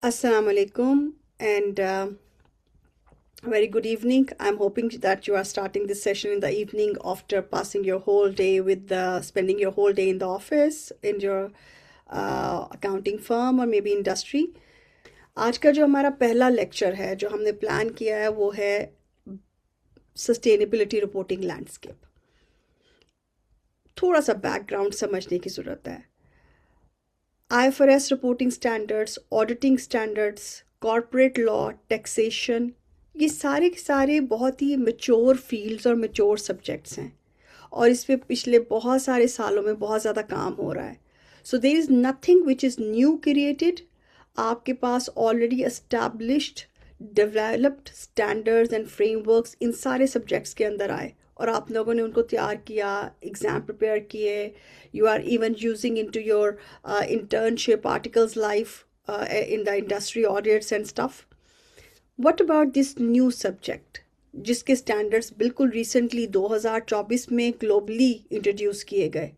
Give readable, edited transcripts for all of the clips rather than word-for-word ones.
Assalamu alaikum and very good evening. I'm hoping that you are starting this session in the evening after passing your whole day spending your whole day in the office, in your accounting firm or maybe industry. आज का जो हमारा पहला lecture है जो हमने plan किया है वो है सस्टेनेबिलिटी रिपोर्टिंग लैंडस्केप. थोड़ा सा बैकग्राउंड समझने की ज़रूरत है. IFRS reporting standards, auditing standards, corporate law, taxation, ये सारे के सारे बहुत ही मैच्योर फील्ड्स और मैच्योर सब्जेक्ट्स हैं और इस पे पिछले बहुत सारे सालों में बहुत ज़्यादा काम हो रहा है. So there is nothing which is new created. आपके पास already established developed standards and frameworks इन सारे सब्जेक्ट्स के अंदर आए और आप लोगों ने उनको तैयार किया, एग्ज़ाम प्रिपेयर किए. You are even using into your internship articles life in the industry audits and stuff. What about this new subject जिसके स्टैंडर्ड्स बिल्कुल रिसेंटली 2024 में ग्लोबली इंट्रोड्यूस किए गए,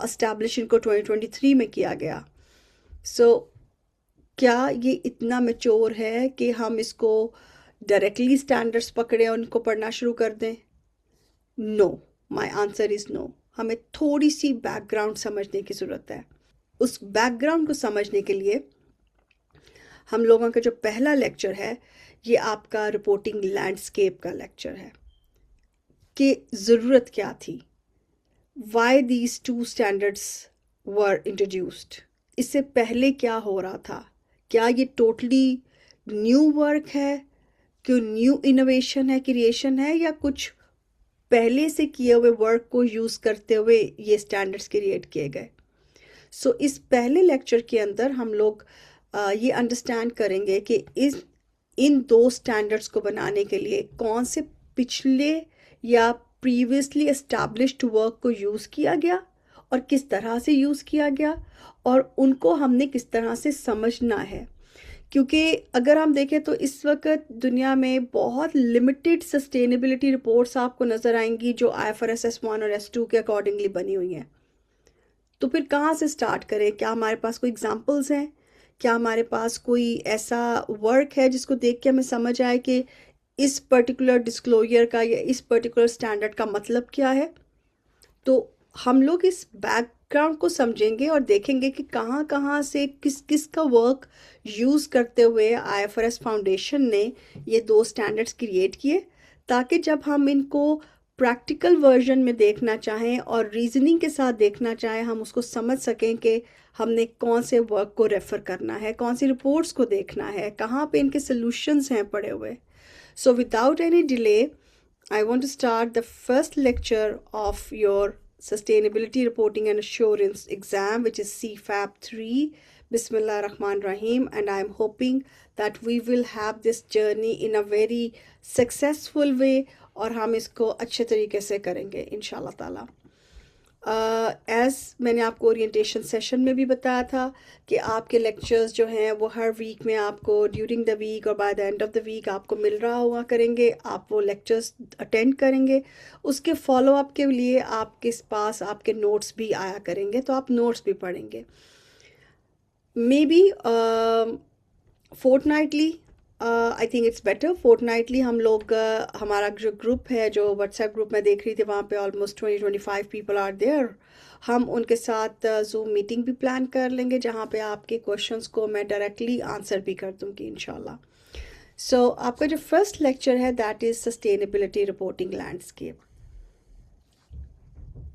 एस्टैब्लिश इनको 2023 में किया गया. सो क्या ये इतना मैच्योर है कि हम इसको डायरेक्टली स्टैंडर्ड्स पकड़े और उनको पढ़ना शुरू कर दें? No, my answer is no. हमें थोड़ी सी बैकग्राउंड समझने की ज़रूरत है. उस बैकग्राउंड को समझने के लिए हम लोगों का जो पहला लेक्चर है ये आपका रिपोर्टिंग लैंडस्केप का लेक्चर है कि ज़रूरत क्या थी, why these two standards were introduced. इससे पहले क्या हो रहा था, क्या ये टोटली न्यू वर्क है, क्यों न्यू इनोवेशन है, क्रिएशन है, या कुछ पहले से किए हुए वर्क को यूज़ करते हुए ये स्टैंडर्ड्स क्रिएट किए गए. सो इस पहले लेक्चर के अंदर हम लोग ये अंडरस्टैंड करेंगे कि इन दो स्टैंडर्ड्स को बनाने के लिए कौन से पिछले या प्रीवियसली एस्टैब्लिश्ड वर्क को यूज़ किया गया और किस तरह से यूज़ किया गया और उनको हमने किस तरह से समझना है. क्योंकि अगर हम देखें तो इस वक्त दुनिया में बहुत लिमिटेड सस्टेनेबिलिटी रिपोर्ट्स आपको नज़र आएंगी जो IFRS S1 और S2 के अकॉर्डिंगली बनी हुई हैं. तो फिर कहाँ से स्टार्ट करें? क्या हमारे पास कोई एग्जांपल्स हैं? क्या हमारे पास कोई ऐसा वर्क है जिसको देख के हमें समझ आए कि इस पर्टिकुलर डिस्क्लोजर का या इस पर्टिकुलर स्टैंडर्ड का मतलब क्या है? तो हम लोग इस बैकग्राउंड को समझेंगे और देखेंगे कि कहाँ कहाँ से किस किस का वर्क यूज़ करते हुए IFRS फाउंडेशन ने ये दो स्टैंडर्ड्स क्रिएट किए, ताकि जब हम इनको प्रैक्टिकल वर्जन में देखना चाहें और रीजनिंग के साथ देखना चाहें हम उसको समझ सकें कि हमने कौन से वर्क को रेफ़र करना है, कौन सी रिपोर्ट्स को देखना है, कहाँ पे इनके सॉल्यूशंस हैं पड़े हुए. So without any delay I want to start the first lecture of your Sustainability Reporting and Assurance exam, which is CFAP 3. Bismillah Rahman Rahim. And I'm hoping that we will have this journey in a very successful way और हम इसको अच्छे तरीके से करेंगे इंशाल्लाह ताला. As मैंने आपको ओरिएंटेशन सेशन में भी बताया था कि आपके लेक्चर्स जो हैं वो हर वीक में आपको ड्यूरिंग द वीक और by the end of the week आपको मिल रहा हुआ करेंगे. आप वो लेक्चर्स अटेंड करेंगे, उसके फॉलो अप के लिए आपके पास आपके नोट्स भी आया करेंगे, तो आप नोट्स भी पढ़ेंगे. May be fortnightly, I think it's better fortnightly हम लोग हमारा जो ग्रुप है, जो व्हाट्सएप ग्रुप में देख रही थी, वहाँ पे ऑलमोस्ट 20-25 पीपल आर देयर. हम उनके साथ जूम मीटिंग भी प्लान कर लेंगे जहाँ पे आपके क्वेश्चंस को मैं डायरेक्टली आंसर भी कर दूँगी इंशाल्लाह. सो आपका जो फर्स्ट लेक्चर है that is sustainability reporting landscape.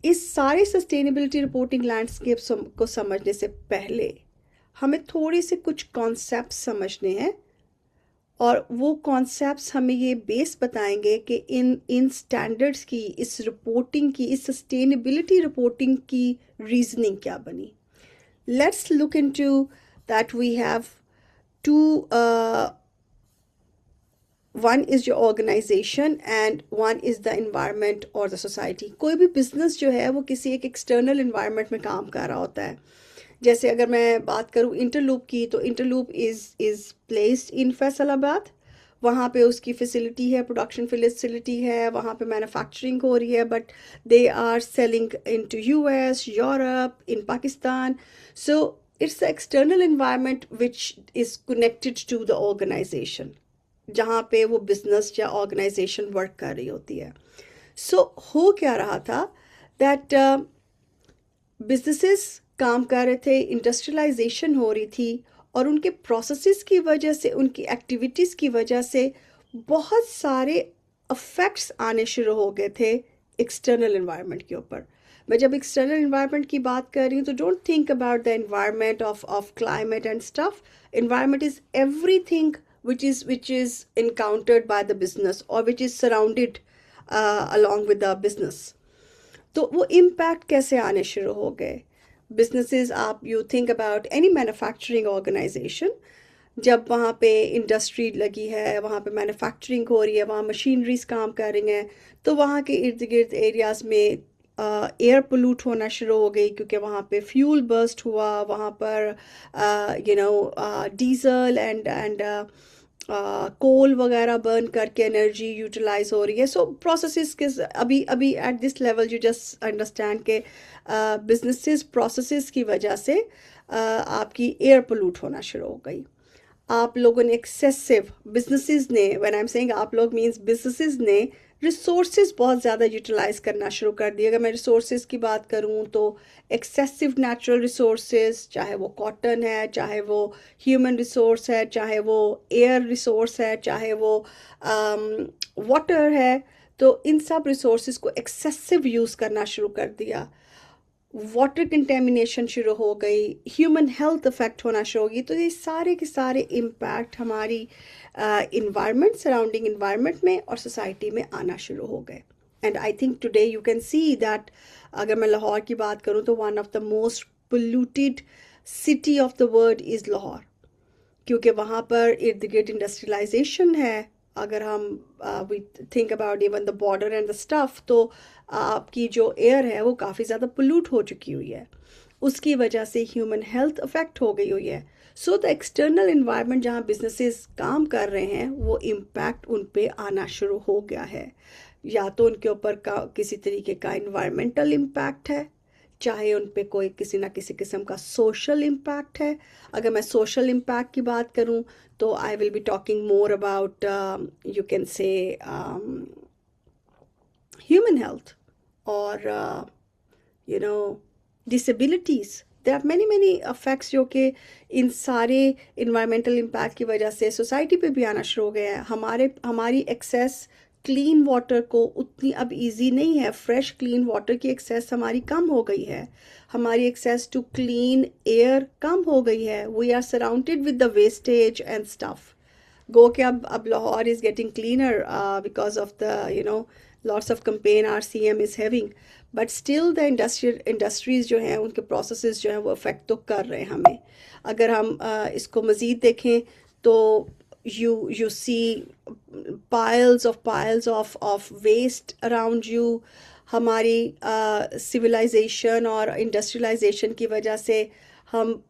इस सारे सस्टेनेबिलिटी रिपोर्टिंग लैंडस्केप को समझने से पहले हमें थोड़ी से कुछ कॉन्सेप्ट समझने हैं और वो कॉन्सेप्ट्स हमें ये बेस बताएंगे कि इन स्टैंडर्ड्स की, इस रिपोर्टिंग की, इस सस्टेनेबिलिटी रिपोर्टिंग की रीजनिंग क्या बनी. Let's look into that. We have two, one is your organization and one is the environment और द सोसाइटी. कोई भी बिजनेस जो है वो किसी एक एक्सटर्नल इन्वायरमेंट में काम कर रहा होता है. जैसे अगर मैं बात करूँ इंटरलूप की, तो Interloop is placed in Faisalabad. वहाँ पे उसकी फैसिलिटी है, प्रोडक्शन फैसिलिटी है, वहाँ पे मैन्युफैक्चरिंग हो रही है, but they are selling into US, Europe, in Pakistan. So it's the external environment which is connected to the organization, जहाँ पे वो बिजनेस या ऑर्गेनाइजेशन वर्क कर रही होती है. सो हो क्या रहा था दैट बिजनेसेस काम कर रहे थे, इंडस्ट्रियलाइजेशन हो रही थी, और उनके प्रोसेसेस की वजह से, उनकी एक्टिविटीज़ की वजह से बहुत सारे अफेक्ट्स आने शुरू हो गए थे एक्सटर्नल इन्वायरमेंट के ऊपर. मैं जब एक्सटर्नल इन्वायरमेंट की बात कर रही हूँ तो don't think about the environment of climate and stuff. Environment is everything which is encountered by the business or which is surrounded along with the business. तो वो इम्पैक्ट कैसे आने शुरू हो गए. बिजनेसेस, आप you think about any manufacturing organization, जब वहाँ पे इंडस्ट्री लगी है, वहाँ पे मैन्युफैक्चरिंग हो रही है, वहाँ मशीनरीज काम कर रही हैं, तो वहाँ के इर्द गिर्द एरियाज़ में एयर पोल्यूट होना शुरू हो गई, क्योंकि वहाँ पे फ्यूल बर्स्ट हुआ, वहाँ पर डीजल एंड कोल वगैरह बर्न करके एनर्जी यूटिलाइज हो रही है. सो प्रोसेसेस के अभी अभी at this level you just understand के बिजनेसेस प्रोसेसेस की वजह से आपकी एयर पोल्यूट होना शुरू हो गई. आप लोगों ने एक्सेसिव, बिजनेसेस ने, व्हेन आई एम सेइंग आप लोग मींस बिजनेसेस ने रिसोर्सेज बहुत ज़्यादा यूटिलाइज करना शुरू कर दिए. अगर मैं रिसोर्सेज की बात करूं तो एक्सेसिव नेचुरल रिसोर्सेज, चाहे वो कॉटन है, चाहे वो ह्यूमन रिसोर्स है, चाहे वो एयर रिसोर्स है, चाहे वो वाटर है, तो इन सब रिसोर्सेज को एक्सेसिव यूज़ करना शुरू कर दिया. वाटर कंटेमिनेशन शुरू हो गई, ह्यूमन हेल्थ अफेक्ट होना शुरू हो गई. तो ये सारे के सारे इम्पैक्ट हमारी इन्वायरमेंट, सराउंडिंग इन्वायरमेंट में और सोसाइटी में आना शुरू हो गए. And I think today you can see that, अगर मैं लाहौर की बात करूँ तो one of the most polluted city of the world is Lahore, क्योंकि वहाँ पर इर्द गिर्द इंडस्ट्रियलाइजेशन है. अगर हम we think about even the border and the stuff, तो आपकी जो एयर है वो काफ़ी ज़्यादा पोल्यूट हो चुकी हुई है. उसकी वजह से ह्यूमन हेल्थ अफेक्ट हो गई हुई है. सो द एक्सटर्नल इन्वायरमेंट जहाँ बिजनेसेस काम कर रहे हैं, वो इम्पैक्ट उन पे आना शुरू हो गया है. या तो उनके ऊपर किसी तरीके का इन्वायरमेंटल इम्पैक्ट है, चाहे उन पे कोई किसी ना किसी किस्म का सोशल इम्पैक्ट है. अगर मैं सोशल इम्पैक्ट की बात करूं तो I will be talking more about, you can say, human health और you know disabilities. There are many many affects जो कि इन सारे इन्वायरमेंटल इम्पैक्ट की वजह से सोसाइटी पे भी आना शुरू हो गए हैं. हमारी एक्सेस क्लीन वाटर को उतनी अब इजी नहीं है. फ्रेश क्लीन वाटर की एक्सेस हमारी कम हो गई है. हमारी एक्सेस टू क्लीन एयर कम हो गई है. We are surrounded with the wastage and stuff. गो के अब Lahore is getting cleaner because of the lots of campaign our CM is having, but still the industries जो हैं, उनके प्रोसेसेस जो हैं वो अफेक्ट तो कर रहे हैं हमें. अगर हम इसको मज़ीद देखें तो you see piles of waste around you. हमारी सिविलाइजेशन और इंडस्ट्रियलाइजेशन की वजह से हम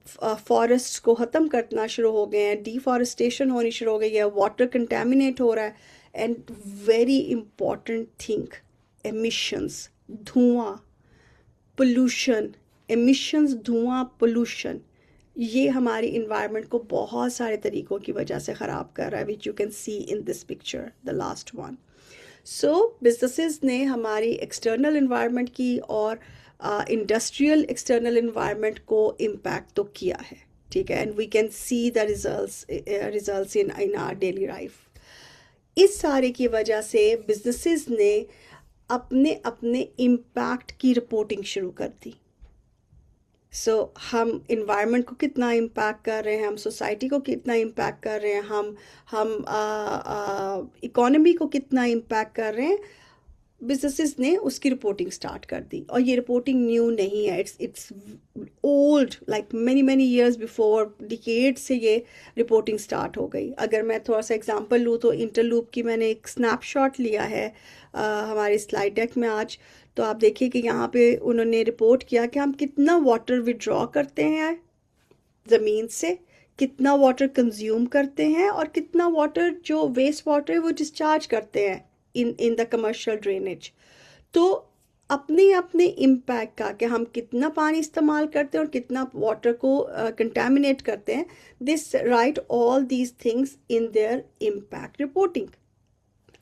फॉरेस्ट को ख़त्म करना शुरू हो गए हैं. डिफॉरेस्टेशन होनी शुरू हो गई है. वाटर कंटेमिनेट हो रहा है. And very important thing, emissions, धुआं, पोल्यूशन. एमिशंस, धुआं, पोल्यूशन, ये हमारी इन्वायरमेंट को बहुत सारे तरीक़ों की वजह से ख़राब कर रहा है, which you can see in this picture, the last one. So businesses ने हमारी एक्सटर्नल इन्वायरमेंट की और इंडस्ट्रियल एक्सटर्नल इन्वायरमेंट को इम्पैक्ट तो किया है, ठीक है. And we can see the results in our daily life. इस सारे की वजह से बिजनेसेस ने अपने अपने इम्पैक्ट की रिपोर्टिंग शुरू कर दी. सो हम इन्वायरमेंट को कितना इम्पैक्ट कर रहे हैं, हम सोसाइटी को कितना इम्पैक्ट कर रहे हैं, हम इकोनॉमी को कितना इम्पैक्ट कर रहे हैं, बिजनेसेस ने उसकी रिपोर्टिंग स्टार्ट कर दी. और ये रिपोर्टिंग न्यू नहीं है, it's old, like many years before, decade से ये रिपोर्टिंग स्टार्ट हो गई. अगर मैं थोड़ा सा एग्जांपल लूँ तो इंटरलूप की मैंने एक स्नैपशॉट लिया है हमारे स्लाइड डेक में आज. तो आप देखिए कि यहाँ पे उन्होंने रिपोर्ट किया कि हम कितना वाटर विड्रॉ करते हैं ज़मीन से, कितना वाटर कंज्यूम करते हैं, और कितना वाटर जो वेस्ट वाटर है वो डिस्चार्ज करते हैं in the commercial drainage. तो अपने अपने इम्पैक्ट का, कि हम कितना पानी इस्तेमाल करते हैं और कितना वाटर को कंटेमिनेट करते हैं, this right all these things in their impact reporting.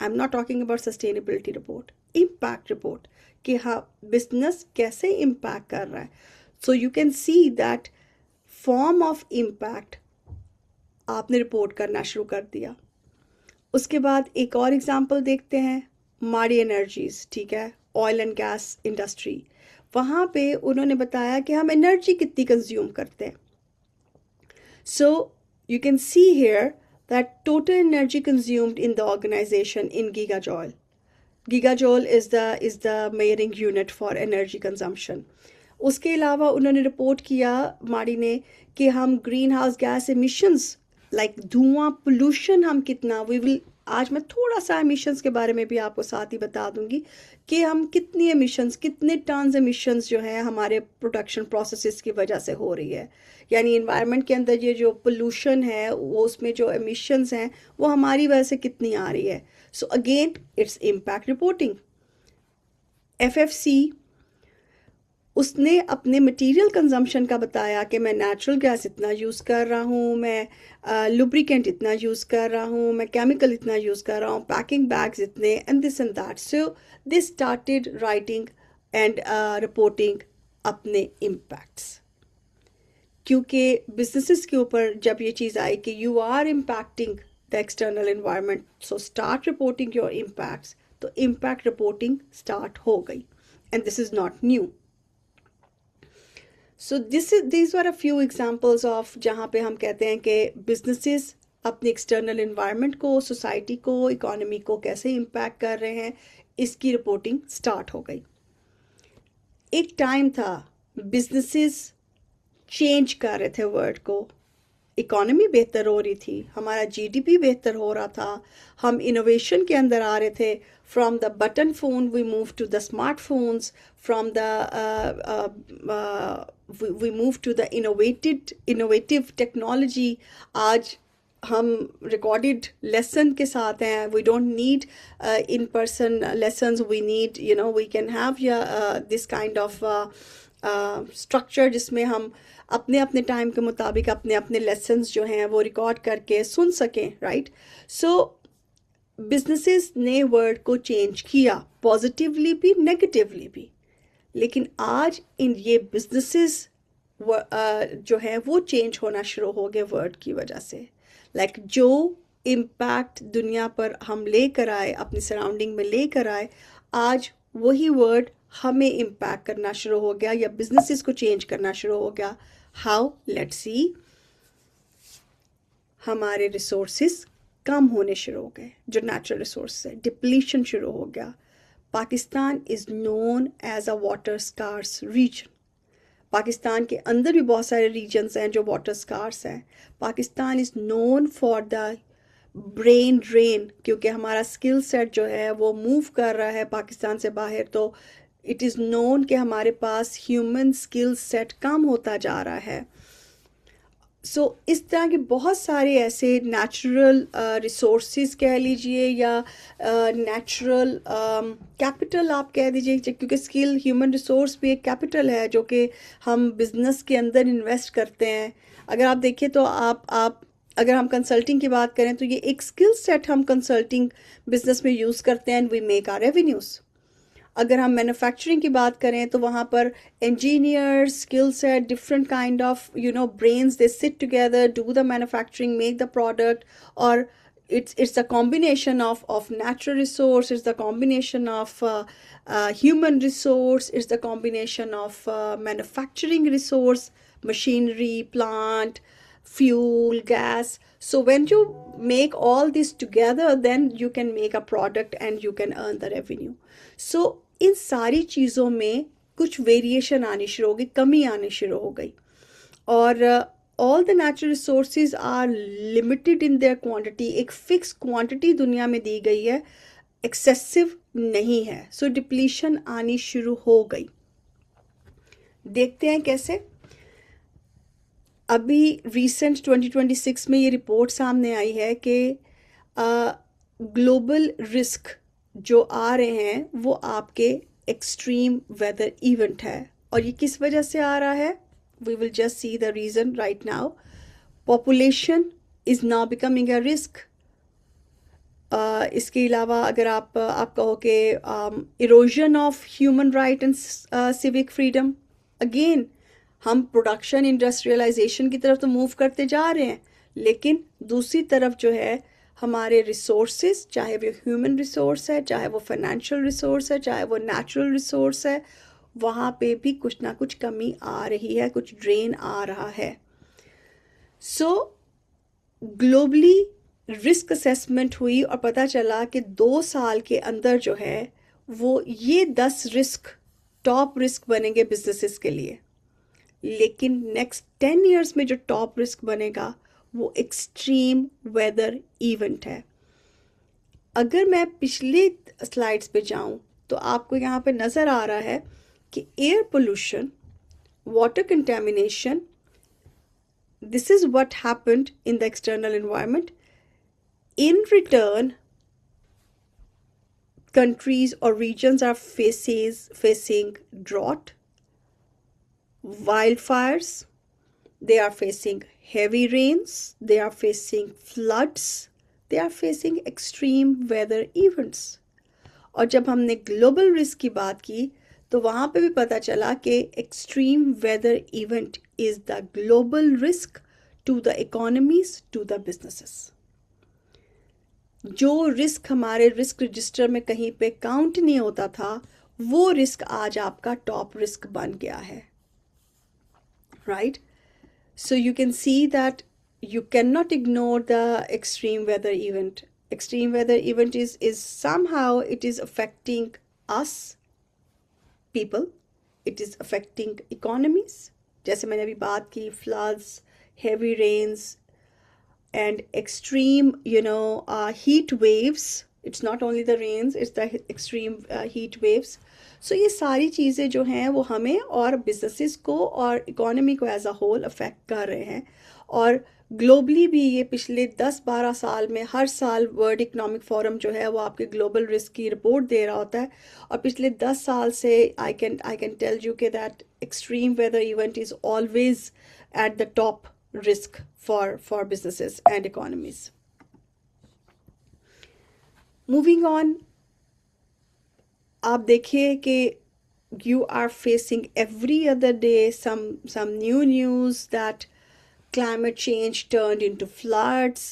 I am not talking about sustainability report, impact report, कि हाँ बिजनेस कैसे इम्पैक्ट कर रहा है. सो you can see that form of impact आपने रिपोर्ट करना शुरू कर दिया. उसके बाद एक और एग्जांपल देखते हैं, माड़ी एनर्जीज, ठीक है, ऑयल एंड गैस इंडस्ट्री. वहाँ पे उन्होंने बताया कि हम एनर्जी कितनी कंज्यूम करते हैं. So you can see here that total energy consumed in the organization in gigajoule. Gigajoule is the measuring unit for energy consumption. उसके अलावा उन्होंने रिपोर्ट किया माड़ी ने कि हम green house gas emissions, like धुआं पोल्यूशन, हम कितना, वी विल, आज मैं थोड़ा सा एमिशंस के बारे में भी आपको साथ ही बता दूंगी कि हम कितनी एमिशंस, कितने टन्स एमिशंस जो है हमारे प्रोडक्शन प्रोसेसेस की वजह से हो रही है. यानी एनवायरनमेंट के अंदर ये जो पोल्यूशन है, वो उसमें जो एमिशंस हैं वो हमारी वजह से कितनी आ रही है. So again its impact reporting. FFC, उसने अपने मटेरियल कंजम्पशन का बताया कि मैं नेचुरल गैस इतना यूज़ कर रहा हूँ, मैं लुब्रिकेंट इतना यूज़ कर रहा हूँ, मैं केमिकल इतना यूज़ कर रहा हूँ, पैकिंग बैग्स इतने, and this and that. So this started writing and reporting अपने इम्पैक्ट्स. क्योंकि बिजनेसेस के ऊपर जब ये चीज़ आई कि you are impacting the external environment, so start reporting your impacts, तो इम्पैक्ट रिपोर्टिंग स्टार्ट हो गई. And this is not new. So these were a few examples of जहाँ पे हम कहते हैं कि businesses अपने external environment को, सोसाइटी को, इकोनॉमी को कैसे इम्पैक्ट कर रहे हैं, इसकी रिपोर्टिंग स्टार्ट हो गई. एक टाइम था businesses चेंज कर रहे थे वर्ड को, इकोनॉमी बेहतर हो रही थी, हमारा GDP बेहतर हो रहा था, हम इनोवेशन के अंदर आ रहे थे. From the button phone we move to the smartphones, from the we move to the innovative technology. आज हम recorded lesson के साथ हैं, we don't need in person lessons, we need, we can have this kind of structure जिसमें हम अपने अपने time के मुताबिक अपने अपने लेसन्स जो हैं वो रिकॉर्ड करके सुन सकें, राइट. सो बिजनेसेस ने वर्ड को चेंज किया, पॉजिटिवली भी नेगेटिवली भी. लेकिन आज इन ये बिजनेसेस जो है वो चेंज होना शुरू हो गए वर्ड की वजह से. लाइक जो इम्पैक्ट दुनिया पर हम लेकर आए, अपनी सराउंडिंग में लेकर आए, आज वही वर्ड हमें इम्पैक्ट करना शुरू हो गया या बिजनेसेस को चेंज करना शुरू हो गया. हाउ? Let's see. हमारे रिसोर्सेस कम होने शुरू हो गए, जो नेचुरल रिसोर्स है, डिप्लीशन शुरू हो गया. Pakistan is known as a water scarce region. Pakistan के अंदर भी बहुत सारे रीजन्स हैं जो वाटर स्कार्स हैं. Pakistan is known for the brain drain, क्योंकि हमारा स्किल सेट जो है वो मूव कर रहा है पाकिस्तान से बाहर. तो इट इज़ नोन कि हमारे पास ह्यूमन स्किल सेट कम होता जा रहा है. सो इस तरह के बहुत सारे ऐसे नेचुरल रिसोर्सेज कह लीजिए या नेचुरल कैपिटल आप कह दीजिए, क्योंकि स्किल ह्यूमन रिसोर्स भी एक कैपिटल है जो कि हम बिजनेस के अंदर इन्वेस्ट करते हैं. अगर आप देखिए तो आप अगर हम कंसल्टिंग की बात करें तो ये एक स्किल सेट हम कंसल्टिंग बिजनेस में यूज़ करते हैं and we make our revenues. अगर हम मैन्युफैक्चरिंग की बात करें तो वहाँ पर engineer skill set, different kind of brains, they sit together, do the manufacturing, make the product. और it's a combination of natural resource, it's the combination of human resource, it's the combination of manufacturing resource, machinery, plant, fuel, gas. So when you make all this together, then you can make a product and you can earn the revenue. So इन सारी चीज़ों में कुछ variation आनी शुरू हो गई, कमी आनी शुरू हो गई. और all the natural resources are limited in their quantity. एक फिक्स क्वांटिटी दुनिया में दी गई है, एक्सेसिव नहीं है. सो डिप्लीशन आनी शुरू हो गई. देखते हैं कैसे. अभी रिसेंट 2026 में ये रिपोर्ट सामने आई है कि ग्लोबल रिस्क जो आ रहे हैं वो आपके एक्सट्रीम वेदर इवेंट है। और ये किस वजह से आ रहा है? We will just see the reason right now. Population is now becoming a risk. इसके अलावा अगर आप कहो कि erosion of human right and civic freedom, again हम प्रोडक्शन इंडस्ट्रियलाइजेशन की तरफ तो मूव करते जा रहे हैं, लेकिन दूसरी तरफ जो है हमारे रिसोर्सेज, चाहे वो ह्यूमन रिसोर्स है, चाहे वो फाइनेंशियल रिसोर्स है, चाहे वो नेचुरल रिसोर्स है, वहाँ पे भी कुछ ना कुछ कमी आ रही है, कुछ ड्रेन आ रहा है। सो ग्लोबली रिस्क असेसमेंट हुई और पता चला कि 2 साल के अंदर जो है वो ये 10 रिस्क टॉप रिस्क बनेंगे बिजनेसेस के लिए। लेकिन नेक्स्ट 10 इयर्स में जो टॉप रिस्क बनेगा वो एक्सट्रीम वेदर इवेंट है। अगर मैं पिछले स्लाइड्स पे जाऊं तो आपको यहाँ पे नज़र आ रहा है कि air pollution, water contamination, this is what happened in the external environment. In return, countries or regions are facing drought, wildfires, they are facing heavy rains, they are facing floods, they are facing extreme weather events. और जब हमने global risk की बात की तो वहाँ पे भी पता चला कि extreme weather event is the global risk to the economies, to the businesses. जो रिस्क हमारे रिस्क रजिस्टर में कहीं पे काउंट नहीं होता था, वो रिस्क आज आपका टॉप रिस्क बन गया है, right? So you can see that you cannot ignore the extreme weather event. Extreme weather event is somehow it is affecting us people, it is affecting economies. जैसे मैंने अभी बात की, floods, heavy rains and extreme heat waves. It's not only the rains, it's the extreme heat waves. So ये सारी चीज़ें जो हैं वो हमें और बिजनेसेस को और इकोनॉमी को एज अ होल अफेक्ट कर रहे हैं। और ग्लोबली भी ये पिछले 10-12 साल में हर साल वर्ल्ड इकोनॉमिक फोरम जो है वो आपके ग्लोबल रिस्क की रिपोर्ट दे रहा होता है। और पिछले 10 साल से आई कैन टेल यू कि that extreme weather event is always at the top risk for businesses and economies. Moving on, आप देखिए कि you are facing every other day some new news that climate change turned into floods,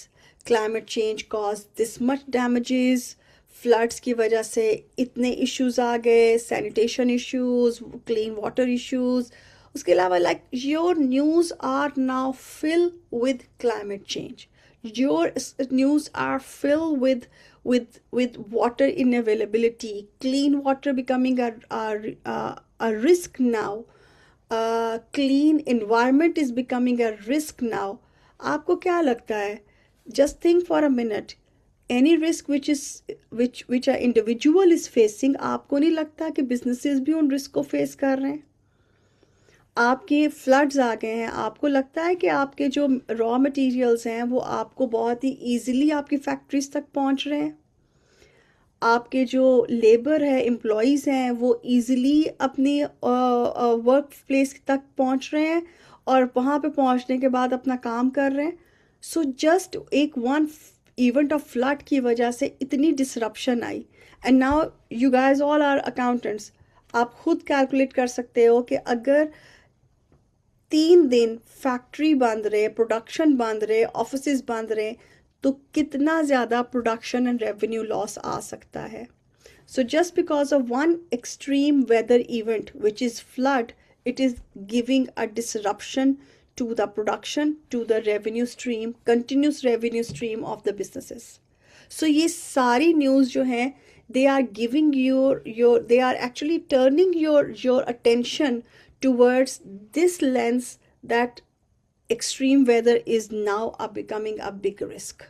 climate change caused this much damages, floods की वजह से इतने issues आ गए, sanitation issues, clean water issues. उसके अलावा like your news are now filled with climate change. Your news are filled with water inavailability, clean water becoming a risk now. Clean environment is becoming a risk now. आपको क्या लगता है? Just think for a minute. Any risk which a individual is facing, आपको नहीं लगता कि businesses भी उन risk को face कर रहे हैं? आपके फ्लड्स आ गए हैं, आपको लगता है कि आपके जो रॉ मटेरियल्स हैं वो आपको बहुत ही ईजिली आपकी फैक्ट्रीज तक पहुंच रहे हैं? आपके जो लेबर है, एम्प्लॉयज़ हैं, वो ईजिली अपनी वर्क प्लेस तक पहुंच रहे हैं और वहाँ पे पहुंचने के बाद अपना काम कर रहे हैं? सो जस्ट एक वन इवेंट ऑफ फ्लड की वजह से इतनी डिसरप्शन आई। And now you guys all are accountants, आप खुद कैलकुलेट कर सकते हो कि अगर 3 दिन फैक्ट्री बंद रहे, प्रोडक्शन बंद रहे, ऑफिसेज बंद रहे, तो कितना ज़्यादा प्रोडक्शन एंड रेवेन्यू लॉस आ सकता है। So just because of one extreme weather event which is flood, it is giving a disruption to the production, to the revenue stream, continuous revenue stream of the businesses. So ये सारी news जो हैं, they are giving they are actually turning your attention towards this lens that extreme weather is now becoming a big risk.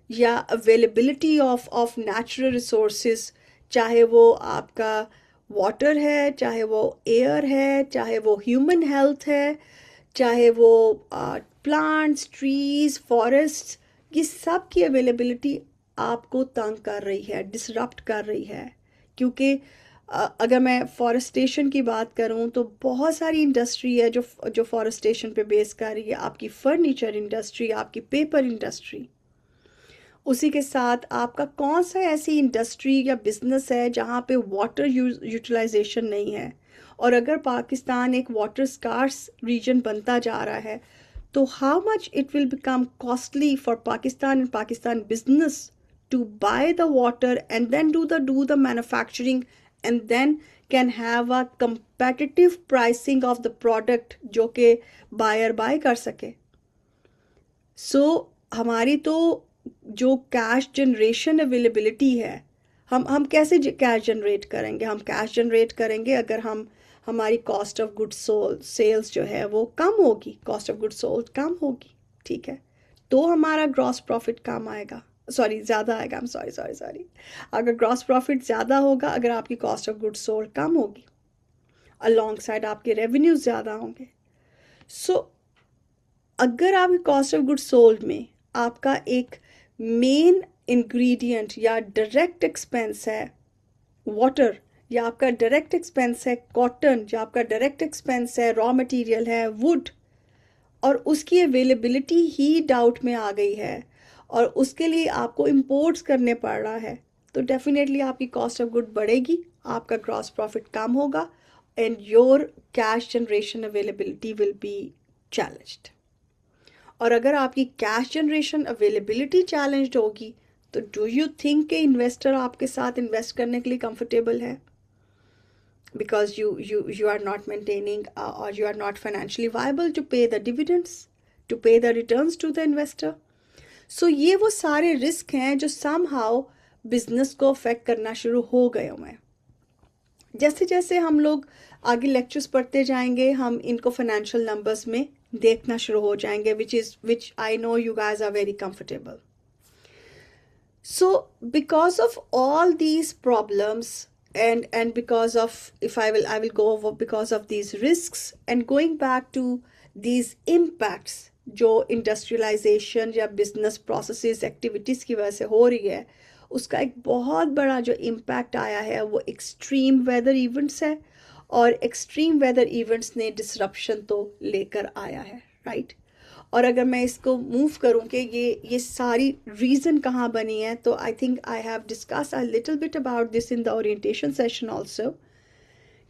या availability of natural resources, चाहे वो आपका water है, चाहे वो air है, चाहे वो human health है, चाहे वो प्लांट्स, ट्रीज, फॉरेस्ट, ये सब की अवेलेबिलिटी आपको तंग कर रही है, डिसरप्ट कर रही है, क्योंकि अगर मैं फॉरेस्टेशन की बात करूं तो बहुत सारी इंडस्ट्री है जो फॉरेस्टेशन पे बेस कर रही है। आपकी फर्नीचर इंडस्ट्री, आपकी पेपर इंडस्ट्री, उसी के साथ आपका कौन सा ऐसी इंडस्ट्री या बिजनेस है जहाँ पे वाटर यूटिलाइजेशन नहीं है। और अगर पाकिस्तान एक वाटर स्कार्स रीजन बनता जा रहा है तो how much it will become costly for Pakistan and Pakistan business to buy the water and then do the manufacturing and then can have a competitive pricing of the product जो कि buyer buy कर सके। हमारी तो जो कैश जनरेशन अवेलेबिलिटी है, हम कैसे कैश जनरेट करेंगे? हम कैश जनरेट करेंगे अगर हमारी cost of good sold sales जो है वो कम होगी, कॉस्ट ऑफ गुड सोल्ड कम होगी, ठीक है, तो हमारा ग्रॉस प्रॉफिट कम आएगा, सॉरी ज़्यादा आएगा, सॉरी। अगर ग्रॉस प्रॉफिट ज़्यादा होगा, अगर आपकी कॉस्ट ऑफ गुड सोल्ड कम होगी, अलॉन्ग साइड आपके रेवेन्यूज ज़्यादा होंगे। अगर आपकी कॉस्ट ऑफ गुड सोल्ड में आपका एक मेन इंग्रेडिएंट या डायरेक्ट एक्सपेंस है वाटर, या आपका डायरेक्ट एक्सपेंस है कॉटन, या आपका डायरेक्ट एक्सपेंस है रॉ मटेरियल है वुड, और उसकी अवेलेबिलिटी ही डाउट में आ गई है और उसके लिए आपको इंपोर्ट्स करने पड़ रहा है, तो डेफिनेटली आपकी कॉस्ट ऑफ गुड बढ़ेगी, आपका ग्रॉस प्रॉफिट कम होगा and your cash generation availability will be challenged. और अगर आपकी कैश जनरेशन अवेलेबिलिटी चैलेंज्ड होगी तो डू यू थिंक कि इन्वेस्टर आपके साथ इन्वेस्ट करने के लिए कंफर्टेबल है? Because you are not maintaining or you are not financially viable to pay the dividends, to pay the returns to the investor. So ये वो सारे रिस्क हैं जो somehow बिजनेस को अफेक्ट करना शुरू हो गए हैं। जैसे जैसे हम लोग आगे लेक्चर्स पढ़ते जाएंगे, हम इनको फाइनेंशियल नंबर्स में देखना शुरू हो जाएंगे, which I know you guys are very comfortable. So because of all these problems and because of, I will go over because of these risks and going back to these impacts जो industrialisation या business processes activities की वजह से हो रही है, उसका एक बहुत बड़ा जो इम्पैक्ट आया है वो एक्सट्रीम वेदर इवेंट्स है, और एक्सट्रीम वेदर इवेंट्स ने डिसरप्शन तो लेकर आया है, राइट। और अगर मैं इसको मूव करूं कि ये सारी रीज़न कहाँ बनी है, तो I think I have discuss a little bit about this in the orientation session also,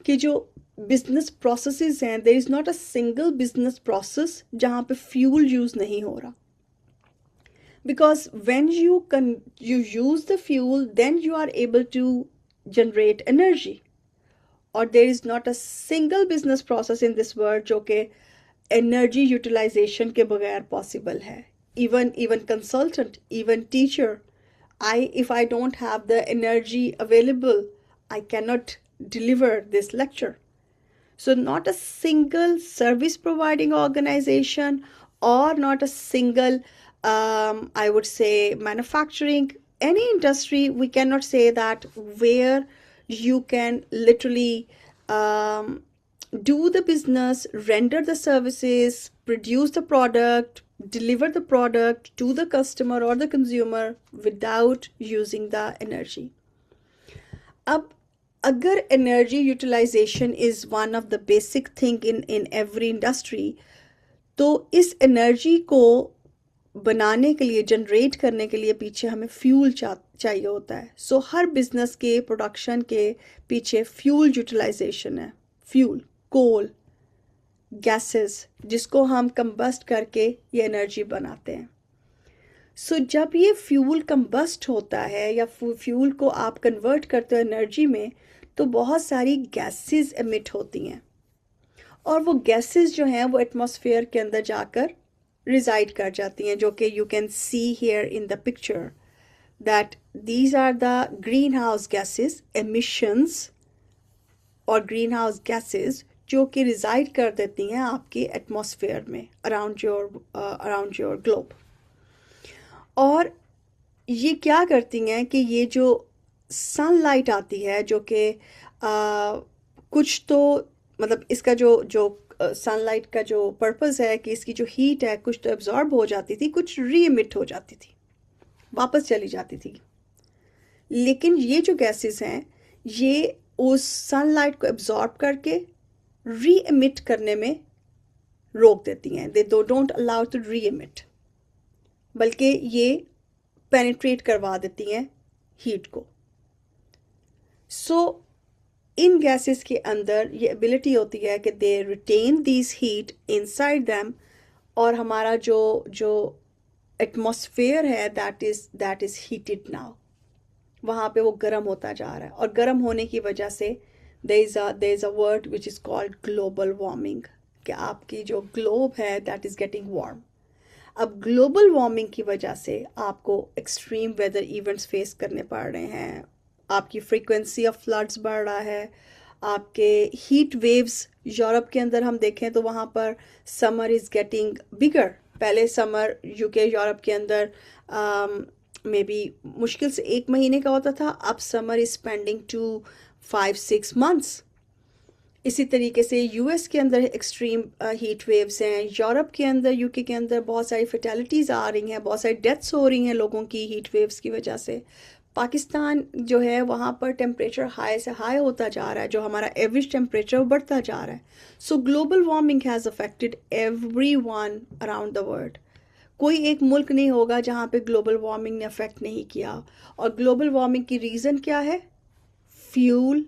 कि जो बिजनेस प्रोसेसेस हैं, there is not a single business process जहाँ पे फ्यूल यूज़ नहीं हो रहा, because when you use the fuel then you are able to generate energy, और there is not a single business process in this world जो कि energy utilisation के बगैर पॉसिबल है। even consultant, even teacher, if I don't have the energy available, I cannot deliver this lecture. So not a single service providing organization or not a single I would say manufacturing, any industry, we cannot say that where you can literally do the business, render the services, produce the product, deliver the product to the customer or the consumer without using the energy. अब अगर energy utilization is one of the basic thing in every industry, तो इस energy को बनाने के लिए, generate करने के लिए पीछे हमें फ्यूल चाहिए होता है। सो हर बिजनेस के प्रोडक्शन के पीछे फ्यूल यूटिलाइजेशन है, फ्यूल, कोल, गैसेस, जिसको हम कंबस्ट करके ये एनर्जी बनाते हैं। सो जब ये फ्यूल कंबस्ट होता है या फ्यूल को आप कन्वर्ट करते हो एनर्जी में, तो बहुत सारी गैसेस एमिट होती हैं, और वो गैसेस जो हैं वो एटमॉस्फेयर के अंदर जाकर रिजाइड कर जाती हैं, जो कि you can see here in the picture that these are the green house gases emissions, और ग्रीन हाउस गैसेस जो कि रिजाइड कर देती हैं आपके एटमॉस्फेयर में अराउंड योर ग्लोब। और ये क्या करती हैं कि ये जो सनलाइट आती है, जो कि कुछ तो मतलब इसका जो सनलाइट का जो पर्पस है कि इसकी जो हीट है कुछ तो एब्जॉर्ब हो जाती थी, कुछ री एमिट हो जाती थी, वापस चली जाती थी। लेकिन ये जो गैसेस हैं ये उस सनलाइट को एब्जॉर्ब करके री एमिट करने में रोक देती हैं. They don't allow to reemit, बल्कि ये पेनिट्रेट करवा देती हैं हीट को. सो इन गैसेस के अंदर ये एबिलिटी होती है कि they retain this heat inside them, और हमारा जो जो एटमॉस्फेयर है दैट इज़ हीटेड नाउ, वहाँ पे वो गर्म होता जा रहा है. और गर्म होने की वजह से there is a word which is called global warming, कि आपकी जो ग्लोब है दैट इज़ गेटिंग वार्म. अब ग्लोबल वार्मिंग की वजह से आपको एक्सट्रीम वेदर इवेंट्स फेस करने पड़ रहे हैं, आपकी फ्रीक्वेंसी ऑफ फ्लड्स बढ़ रहा है, आपके हीट वेव्स यूरोप के अंदर हम देखें तो वहाँ पर समर इज़ गेटिंग बिगर. पहले समर यूके यूरोप के अंदर मे बी मुश्किल से 1 महीने का होता था, अब summer is spending to 5-6 months. इसी तरीके से यूएस के अंदर एक्सट्रीम हीट वेव्स हैं, यूरोप के अंदर यूके के अंदर बहुत सारी फर्टिलिटीज़ आ रही हैं, बहुत सारी डेथ्स हो रही हैं लोगों की हीट वेव्स की वजह से. पाकिस्तान जो है वहाँ पर टेम्परेचर हाई से हाई होता जा रहा है, जो हमारा एवरेज टेम्परेचर बढ़ता जा रहा है. सो global warming has affected everyone around the world. कोई एक मुल्क नहीं होगा जहाँ पे ग्लोबल वार्मिंग ने अफेक्ट नहीं किया. और ग्लोबल वार्मिंग की रीज़न क्या है? फ्यूल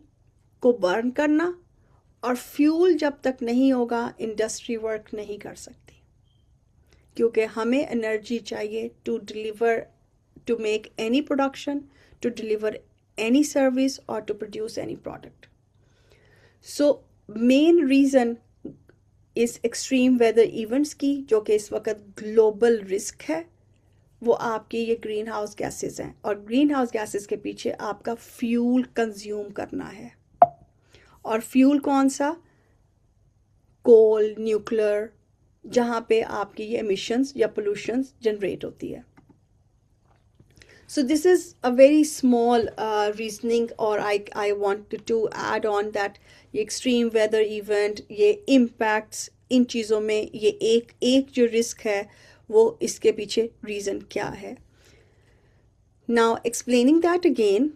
को बर्न करना, और फ्यूल जब तक नहीं होगा इंडस्ट्री वर्क नहीं कर सकती, क्योंकि हमें एनर्जी चाहिए to deliver, to make any production, to deliver any service और to produce any product. So main reason इस एक्सट्रीम वेदर इवेंट्स की, जो कि इस वक्त ग्लोबल रिस्क है, वो आपकी ये ग्रीन हाउस गैसेस हैं. और ग्रीन हाउस गैसेस के पीछे आपका फ्यूल कंज्यूम करना है. और फ्यूल कौन सा? कोल, न्यूक्लियर, जहाँ पे आपकी ये एमिशंस या पोल्यूशंस जनरेट होती है. So this is a very small reasoning, or I wanted to add on that ये extreme weather event, ये impacts, इन चीज़ों में ये एक जो रिस्क है वो इसके पीछे रीज़न क्या है. Now explaining that again,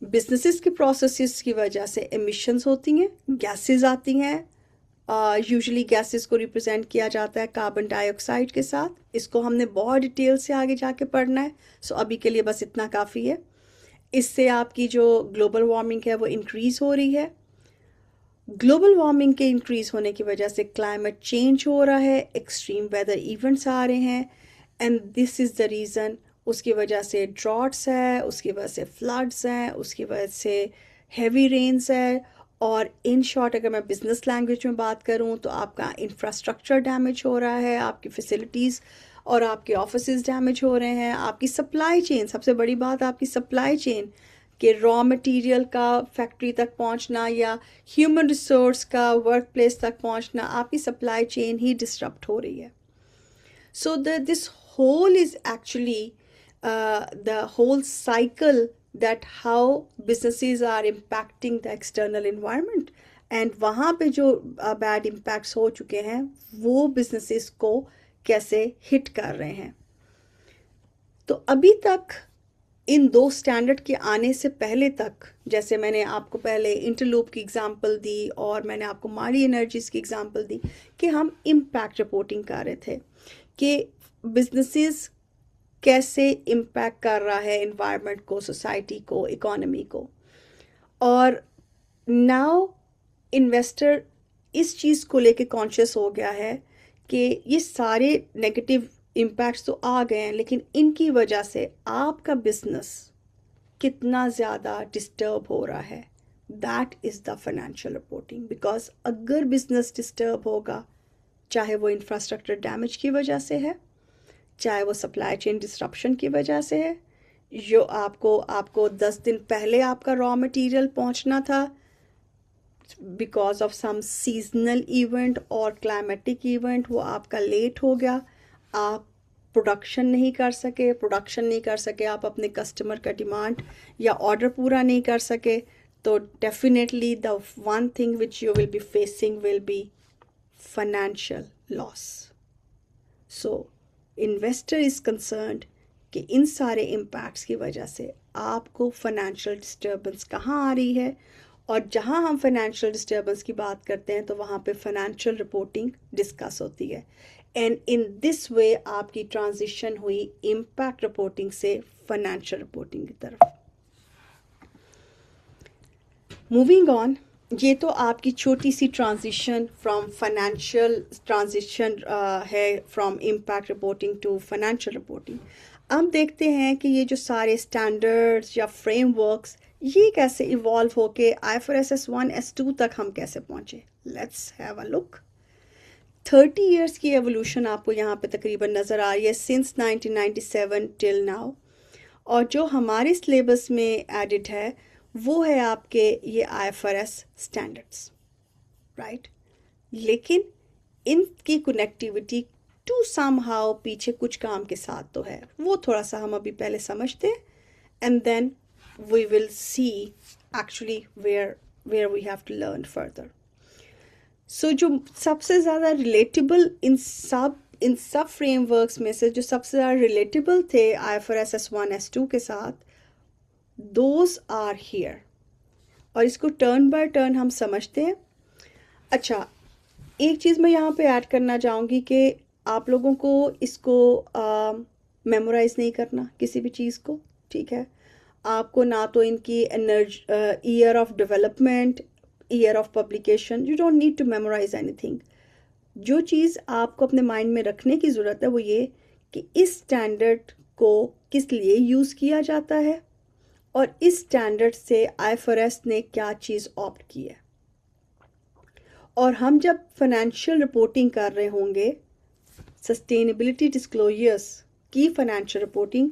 businesses के प्रोसेसेस की वजह से एमिशंस होती हैं, गैसेस आती हैं. यूजुअली गैसेस को रिप्रेजेंट किया जाता है कार्बन डाइऑक्साइड के साथ. इसको हमने बहुत डिटेल से आगे जाके पढ़ना है, सो अभी के लिए बस इतना काफ़ी है. इससे आपकी जो ग्लोबल वार्मिंग है वो इंक्रीज़ हो रही है. ग्लोबल वार्मिंग के इंक्रीज़ होने की वजह से क्लाइमेट चेंज हो रहा है, एक्सट्रीम वेदर इवेंट्स आ रहे हैं, and this is the reason. उसकी वजह से ड्रॉट्स है, उसकी वजह से फ्लड्स हैं, उसकी वजह से हैवी रेन्स है. और इन शॉर्ट अगर मैं बिज़नेस लैंग्वेज में बात करूं तो आपका इंफ्रास्ट्रक्चर डैमेज हो रहा है, आपकी फैसिलिटीज़ और आपके ऑफिसेज डैमेज हो रहे हैं, आपकी सप्लाई चेन, सबसे बड़ी बात आपकी सप्लाई चेन के रॉ मटेरियल का फैक्ट्री तक पहुंचना या ह्यूमन रिसोर्स का वर्क प्लेस तक पहुंचना, आपकी सप्लाई चेन ही डिस्टर्ब हो रही है. So this whole is actually the whole cycle that how businesses are impacting the external environment, and वहाँ पे जो bad impacts हो चुके हैं वो businesses को कैसे hit कर रहे हैं. तो अभी तक इन 2 स्टैंडर्ड के आने से पहले तक, जैसे मैंने आपको पहले इंटरलूप की एग्जांपल दी और मैंने आपको मारी एनर्जीज की एग्जांपल दी, कि हम इम्पैक्ट रिपोर्टिंग कर रहे थे कि बिजनेसेस कैसे इम्पैक्ट कर रहा है इन्वायरमेंट को, सोसाइटी को, इकोनॉमी को. और नाउ इन्वेस्टर इस चीज़ को लेके कॉन्शियस हो गया है कि ये सारे नेगेटिव इम्पैक्ट्स तो आ गए हैं, लेकिन इनकी वजह से आपका बिजनेस कितना ज़्यादा डिस्टर्ब हो रहा है. That is the financial reporting. Because अगर बिजनेस डिस्टर्ब होगा, चाहे वो इंफ्रास्ट्रक्चर डैमेज की वजह से है, चाहे वो सप्लाई चेन डिस्ट्रप्शन की वजह से है, जो आपको 10 दिन पहले आपका रॉ मटेरियल पहुंचना था, because of some seasonal event और क्लाइमेटिक इवेंट वो आपका लेट हो गया, आप प्रोडक्शन नहीं कर सके, आप अपने कस्टमर का डिमांड या ऑर्डर पूरा नहीं कर सके, तो definitely the one thing which you will be facing will be financial loss. So investor is concerned कि इन सारे इम्पैक्ट्स की वजह से आपको फाइनेंशियल डिस्टर्बेंस कहाँ आ रही है और जहां हम फाइनेंशियल डिस्टर्बेंस की बात करते हैं तो वहां पे फाइनेंशियल रिपोर्टिंग डिस्कस होती है। एंड इन दिस वे आपकी ट्रांजिशन हुई इम्पैक्ट रिपोर्टिंग से फाइनेंशियल रिपोर्टिंग की तरफ। मूविंग ऑन, ये तो आपकी छोटी सी ट्रांजिशन फ्रॉम फाइनेंशियल ट्रांजिशन है, from impact reporting to financial reporting. अब देखते हैं कि ये जो सारे स्टैंडर्ड्स या फ्रेमवर्क्स ये कैसे इवॉल्व होके IFRS S1 S2 तक हम कैसे पहुंचे। Let's have a look. 30 years की एवोल्यूशन आपको यहाँ पे तकरीबन नज़र आ रही है सिंस 1997 टिल नाउ। और जो हमारे सिलेबस में एडिड है वो है आपके ये IFRS स्टैंडर्ड्स, राइट। लेकिन इनकी कनेक्टिविटी टू समहाउ पीछे कुछ काम के साथ तो है, वो थोड़ा सा हम अभी पहले समझते हैं and then we will see actually where we have to learn further. So जो सबसे ज़्यादा रिलेटेबल इन सब फ्रेमवर्क्स में से जो सबसे ज़्यादा रिलेटेबल थे IFRS S1 S2 के साथ, दोज आर हियर। और इसको टर्न बाय टर्न हम समझते हैं। अच्छा, एक चीज़ मैं यहाँ पे ऐड करना चाहूँगी कि आप लोगों को इसको मेमोराइज नहीं करना किसी भी चीज़ को, ठीक है। आपको ना तो इनकी year of development, year of publication, you don't need to memorize anything. जो चीज़ आपको अपने माइंड में रखने की ज़रूरत है वो ये कि इस स्टैंडर्ड को किस लिए यूज़ किया जाता है और इस स्टैंडर्ड से IFRS ने क्या चीज़ ऑप्ट की है। और हम जब फाइनेंशियल रिपोर्टिंग कर रहे होंगे, सस्टेनेबिलिटी डिस्क्लोजर्स की फाइनेंशियल रिपोर्टिंग,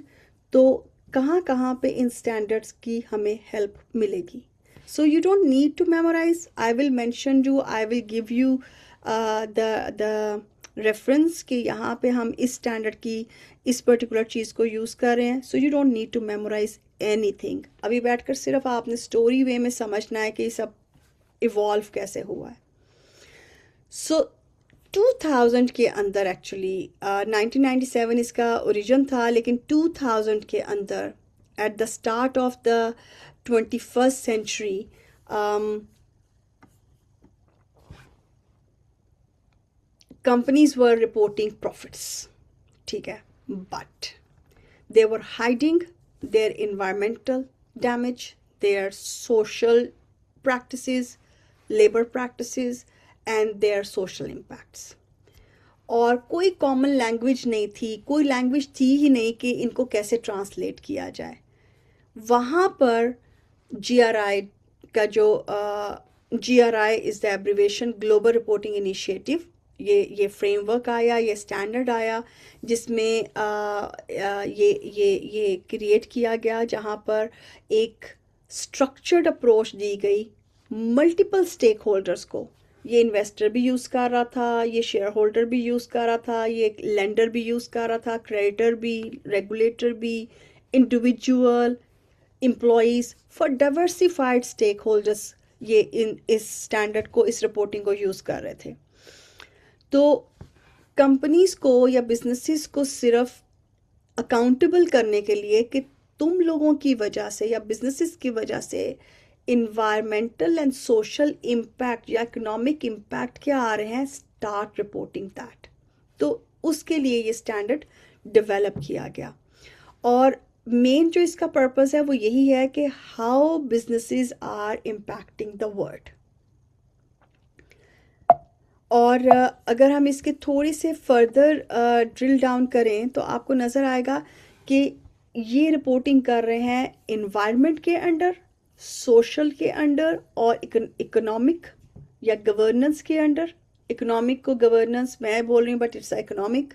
तो कहाँ कहाँ पे इन स्टैंडर्ड्स की हमें हेल्प मिलेगी। So you don't need to memorize, I will mention you, I will give you the reference कि यहाँ पे हम इस स्टैंडर्ड की इस पर्टिकुलर चीज़ को यूज़ कर रहे हैं। So you don't need to memorize anything. अभी बैठकर सिर्फ आपने स्टोरी वे में समझना है कि ये सब इवॉल्व कैसे हुआ है। सो 2000 के अंदर एक्चुअली 1997 इसका ओरिजिन था, लेकिन 2000 के अंदर at the start of the 21st century companies were reporting profits, ठीक है, but they were hiding their environmental damage, their social practices, labor practices and their social impacts। और कोई कॉमन लैंग्वेज नहीं थी, कोई लैंग्वेज थी ही नहीं कि इनको कैसे ट्रांसलेट किया जाए। वहाँ पर GRI का जो GRI is the abbreviation global reporting initiative, ये फ्रेमवर्क आया, ये स्टैंडर्ड आया जिसमें ये क्रिएट किया गया, जहाँ पर एक स्ट्रक्चर्ड अप्रोच दी गई मल्टीपल स्टेक होल्डर्स को। ये इन्वेस्टर भी यूज़ कर रहा था, ये शेयर होल्डर भी यूज़ कर रहा था, ये लेंडर भी यूज़ कर रहा था, क्रेडिटर भी, रेगुलेटर भी, individual employees, for diversified stake holders ये इस स्टैंडर्ड को, इस रिपोर्टिंग को यूज़ कर रहे थे। तो कंपनीज को या बिजनेसेस को सिर्फ अकाउंटेबल करने के लिए कि तुम लोगों की वजह से या बिजनेसेस की वजह से इन्वायरमेंटल एंड सोशल इम्पैक्ट या इकोनॉमिक इम्पैक्ट क्या आ रहे हैं, स्टार्ट रिपोर्टिंग दैट। तो उसके लिए ये स्टैंडर्ड डेवलप किया गया। और मेन जो इसका पर्पस है वो यही है कि how businesses are impacting the world. और अगर हम इसके थोड़ी से फर्दर ड्रिल डाउन करें तो आपको नज़र आएगा कि ये रिपोर्टिंग कर रहे हैं इन्वायरमेंट के अंडर, सोशल के अंडर और इकोनॉमिक या गवर्नेंस के अंडर। इकोनॉमिक को गवर्नेंस मैं बोल रही हूँ but it's economic.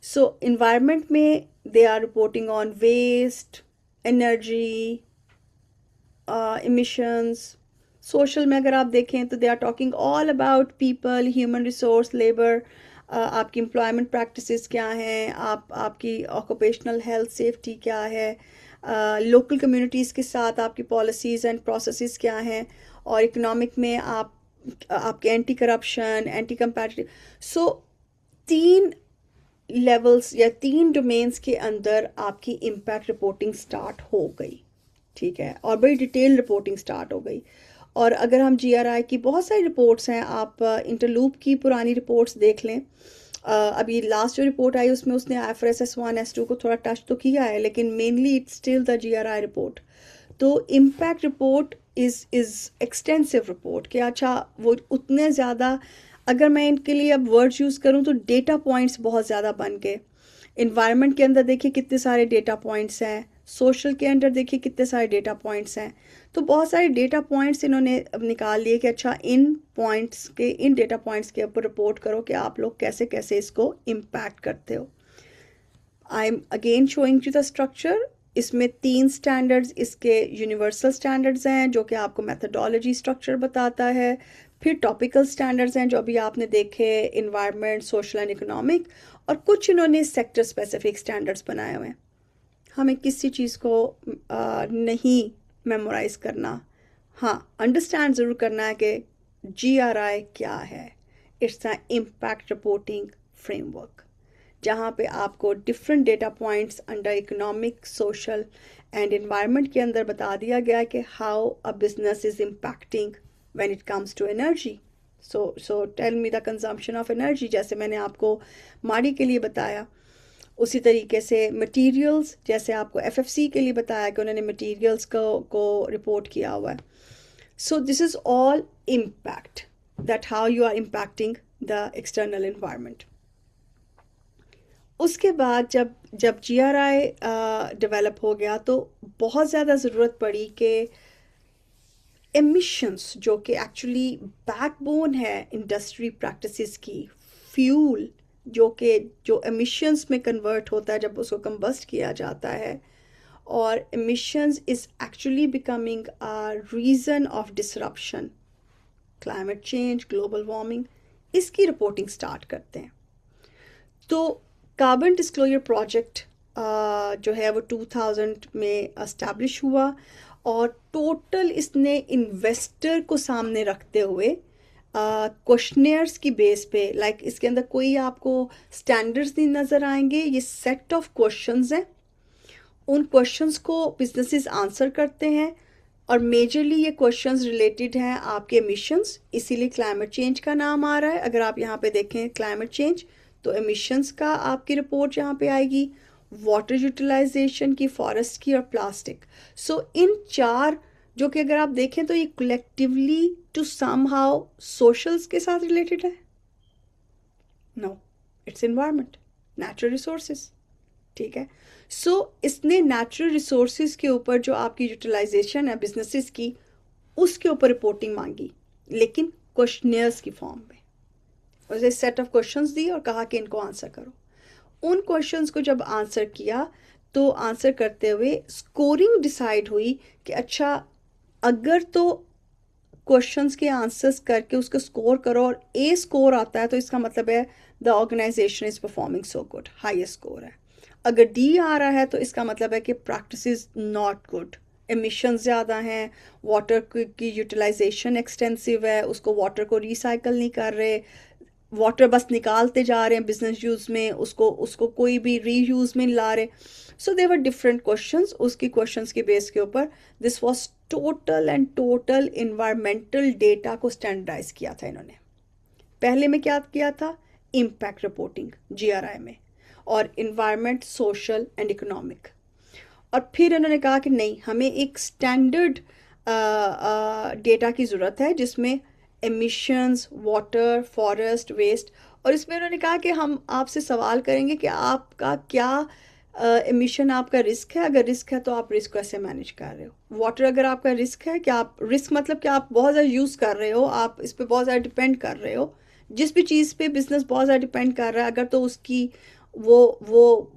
So environment में they are reporting on waste, energy, emissions. Social में अगर आप देखें तो they are talking all about people, human resource, labour, आपकी एम्प्लॉयमेंट प्रैक्टिसेस क्या हैं, आपकी ऑक्यूपेशनल हेल्थ सेफ्टी क्या है, लोकल कम्युनिटीज़ के साथ आपकी पॉलिसीज़ एंड प्रोसेसेस क्या हैं, और इकोनॉमिक में आपके एंटी करप्शन, एंटी कंपैटिटिव। सो 3 लेवल्स या 3 डोमेन्स के अंदर आपकी इम्पैक्ट रिपोर्टिंग स्टार्ट हो गई, ठीक है, और बड़ी डिटेल रिपोर्टिंग स्टार्ट हो गई। और अगर हम GRI की बहुत सारी रिपोर्ट्स हैं, आप इंटरलूप की पुरानी रिपोर्ट्स देख लें। अभी लास्ट जो रिपोर्ट आई उसमें उसने IFRS S1 S2 को थोड़ा टच तो किया है, लेकिन mainly it's still the GRI report. तो impact report is extensive report कि अच्छा वो उतने ज़्यादा, अगर मैं इनके लिए अब वर्ड्स यूज़ करूँ तो डेटा पॉइंट्स बहुत ज़्यादा बन गए। इन्वायरमेंट के अंदर देखिए कितने सारे डेटा पॉइंट्स हैं, सोशल के अंदर देखिए कितने सारे डेटा पॉइंट्स हैं। तो बहुत सारे डेटा पॉइंट्स इन्होंने अब निकाल लिए कि अच्छा इन डेटा पॉइंट्स के ऊपर रिपोर्ट करो कि आप लोग कैसे कैसे इसको इम्पैक्ट करते हो। I am again showing you the structure. इसमें 3 स्टैंडर्ड्स इसके यूनिवर्सल स्टैंडर्ड्स हैं जो कि आपको मेथडोलॉजी स्ट्रक्चर बताता है। फिर टॉपिकल स्टैंडर्ड्स हैं जो अभी आपने देखे, इन्वायरमेंट, सोशल एंड इकोनॉमिक, और कुछ इन्होंने सेक्टर स्पेसिफिक स्टैंडर्ड्स बनाए हुए हैं। हमें किसी चीज़ को नहीं मेमोराइज करना, हाँ अंडरस्टैंड ज़रूर करना है कि GRI क्या है। It's a impact reporting framework, जहाँ पे आपको different data points under economic, social and environment के अंदर बता दिया गया कि how a business is impacting when it comes to energy. So tell me the consumption of energy, जैसे मैंने आपको माड़ी के लिए बताया। उसी तरीके से मटेरियल्स, जैसे आपको FFC के लिए बताया कि उन्होंने मटेरियल्स को रिपोर्ट किया हुआ है। So this is all impact, that how you are impacting the external environment. उसके बाद जब जब GRI डेवलप हो गया तो बहुत ज़्यादा ज़रूरत पड़ी कि एमिशंस, जो कि एक्चुअली बैकबोन है इंडस्ट्री प्रैक्टिसेस की, फ्यूल जो एमिशंस में कन्वर्ट होता है जब उसको कंबस्ट किया जाता है, और emissions is actually becoming a reason of disruption, climate change, global warming, इसकी रिपोर्टिंग स्टार्ट करते हैं। तो कार्बन डिस्क्लोजर प्रोजेक्ट जो है वो 2000 में इस्टेब्लिश हुआ, और टोटल इसने इन्वेस्टर को सामने रखते हुए क्वेश्चनियर्स की बेस पे, लाइक इसके अंदर कोई आपको स्टैंडर्ड्स नहीं नज़र आएंगे, ये सेट ऑफ क्वेश्चंस हैं। उन क्वेश्चंस को बिजनेसेस आंसर करते हैं, और मेजरली ये क्वेश्चंस रिलेटेड हैं आपके एमिशंस, इसीलिए क्लाइमेट चेंज का नाम आ रहा है। अगर आप यहाँ पे देखें क्लाइमेट चेंज, तो एमिशंस का आपकी रिपोर्ट यहाँ पे आएगी, वाटर यूटिलाइजेशन की, फॉरेस्ट की, और प्लास्टिक। सो इन 4, जो कि अगर आप देखें तो ये कलेक्टिवली टू समहाउ सोशल्स के साथ रिलेटेड है। No, it's environment, natural resources, ठीक है। सो इसने नेचुरल रिसोर्सेज के ऊपर जो आपकी यूटिलाइजेशन है बिजनेसेस की, उसके ऊपर रिपोर्टिंग मांगी, लेकिन क्वेश्चनियर्स की फॉर्म में। उसे सेट ऑफ क्वेश्चंस दी और कहा कि इनको आंसर करो। उन क्वेश्चंस को जब आंसर किया तो आंसर करते हुए स्कोरिंग डिसाइड हुई कि अच्छा, अगर तो क्वेश्चंस के आंसर्स करके उसको स्कोर करो और A स्कोर आता है तो इसका मतलब है the organization is performing so good, highest score है। अगर D आ रहा है तो इसका मतलब है कि practice is not good, emission ज़्यादा हैं, वाटर की यूटिलाइजेशन एक्सटेंसिव है, उसको वाटर को रिसाइकल नहीं कर रहे, वाटर बस निकालते जा रहे हैं बिजनेस यूज़ में, उसको उसको कोई भी रीयूज़ में नहीं ला रहे। सो देवर डिफरेंट क्वेश्चंस, उसकी क्वेश्चंस के बेस के ऊपर this was total environmental data को स्टैंडर्डाइज किया था इन्होंने। पहले में क्या किया था, इम्पैक्ट रिपोर्टिंग GRI में, और इन्वायरमेंट, सोशल एंड इकोनॉमिक। और फिर इन्होंने कहा कि नहीं, हमें एक स्टैंडर्ड डेटा की ज़रूरत है जिसमें एमिशंस, वाटर, फॉरेस्ट, वेस्ट, और इसमें उन्होंने कहा कि हम आपसे सवाल करेंगे कि आपका क्या एमिशन आपका रिस्क है। अगर रिस्क है तो आप रिस्क कैसे मैनेज कर रहे हो। वाटर अगर आपका रिस्क है, कि आप रिस्क मतलब कि आप बहुत ज़्यादा यूज़ कर रहे हो, आप इस पर बहुत ज़्यादा डिपेंड कर रहे हो, जिस भी चीज़ पे बिजनेस बहुत ज़्यादा डिपेंड कर रहा है, अगर तो उसकी वो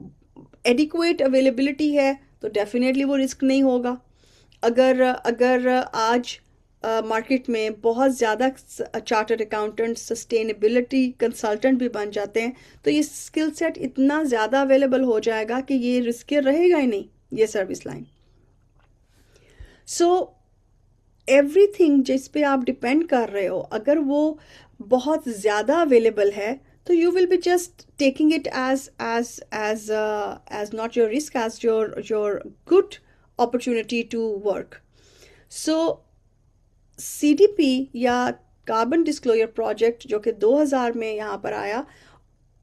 एडिक्वेट अवेलेबिलिटी है तो डेफिनेटली वो रिस्क नहीं होगा। अगर अगर आज मार्केट में बहुत ज़्यादा चार्टर्ड अकाउंटेंट, सस्टेनेबिलिटी कंसल्टेंट भी बन जाते हैं तो ये स्किल सेट इतना ज़्यादा अवेलेबल हो जाएगा कि ये रिस्क रहेगा ही नहीं, ये सर्विस लाइन। सो एवरीथिंग जिस पे आप डिपेंड कर रहे हो, अगर वो बहुत ज़्यादा अवेलेबल है तो you will be just taking it as not your risk, as your good opportunity to work. So CDP या कार्बन डिस्क्लोजर प्रोजेक्ट जो कि 2000 में यहाँ पर आया,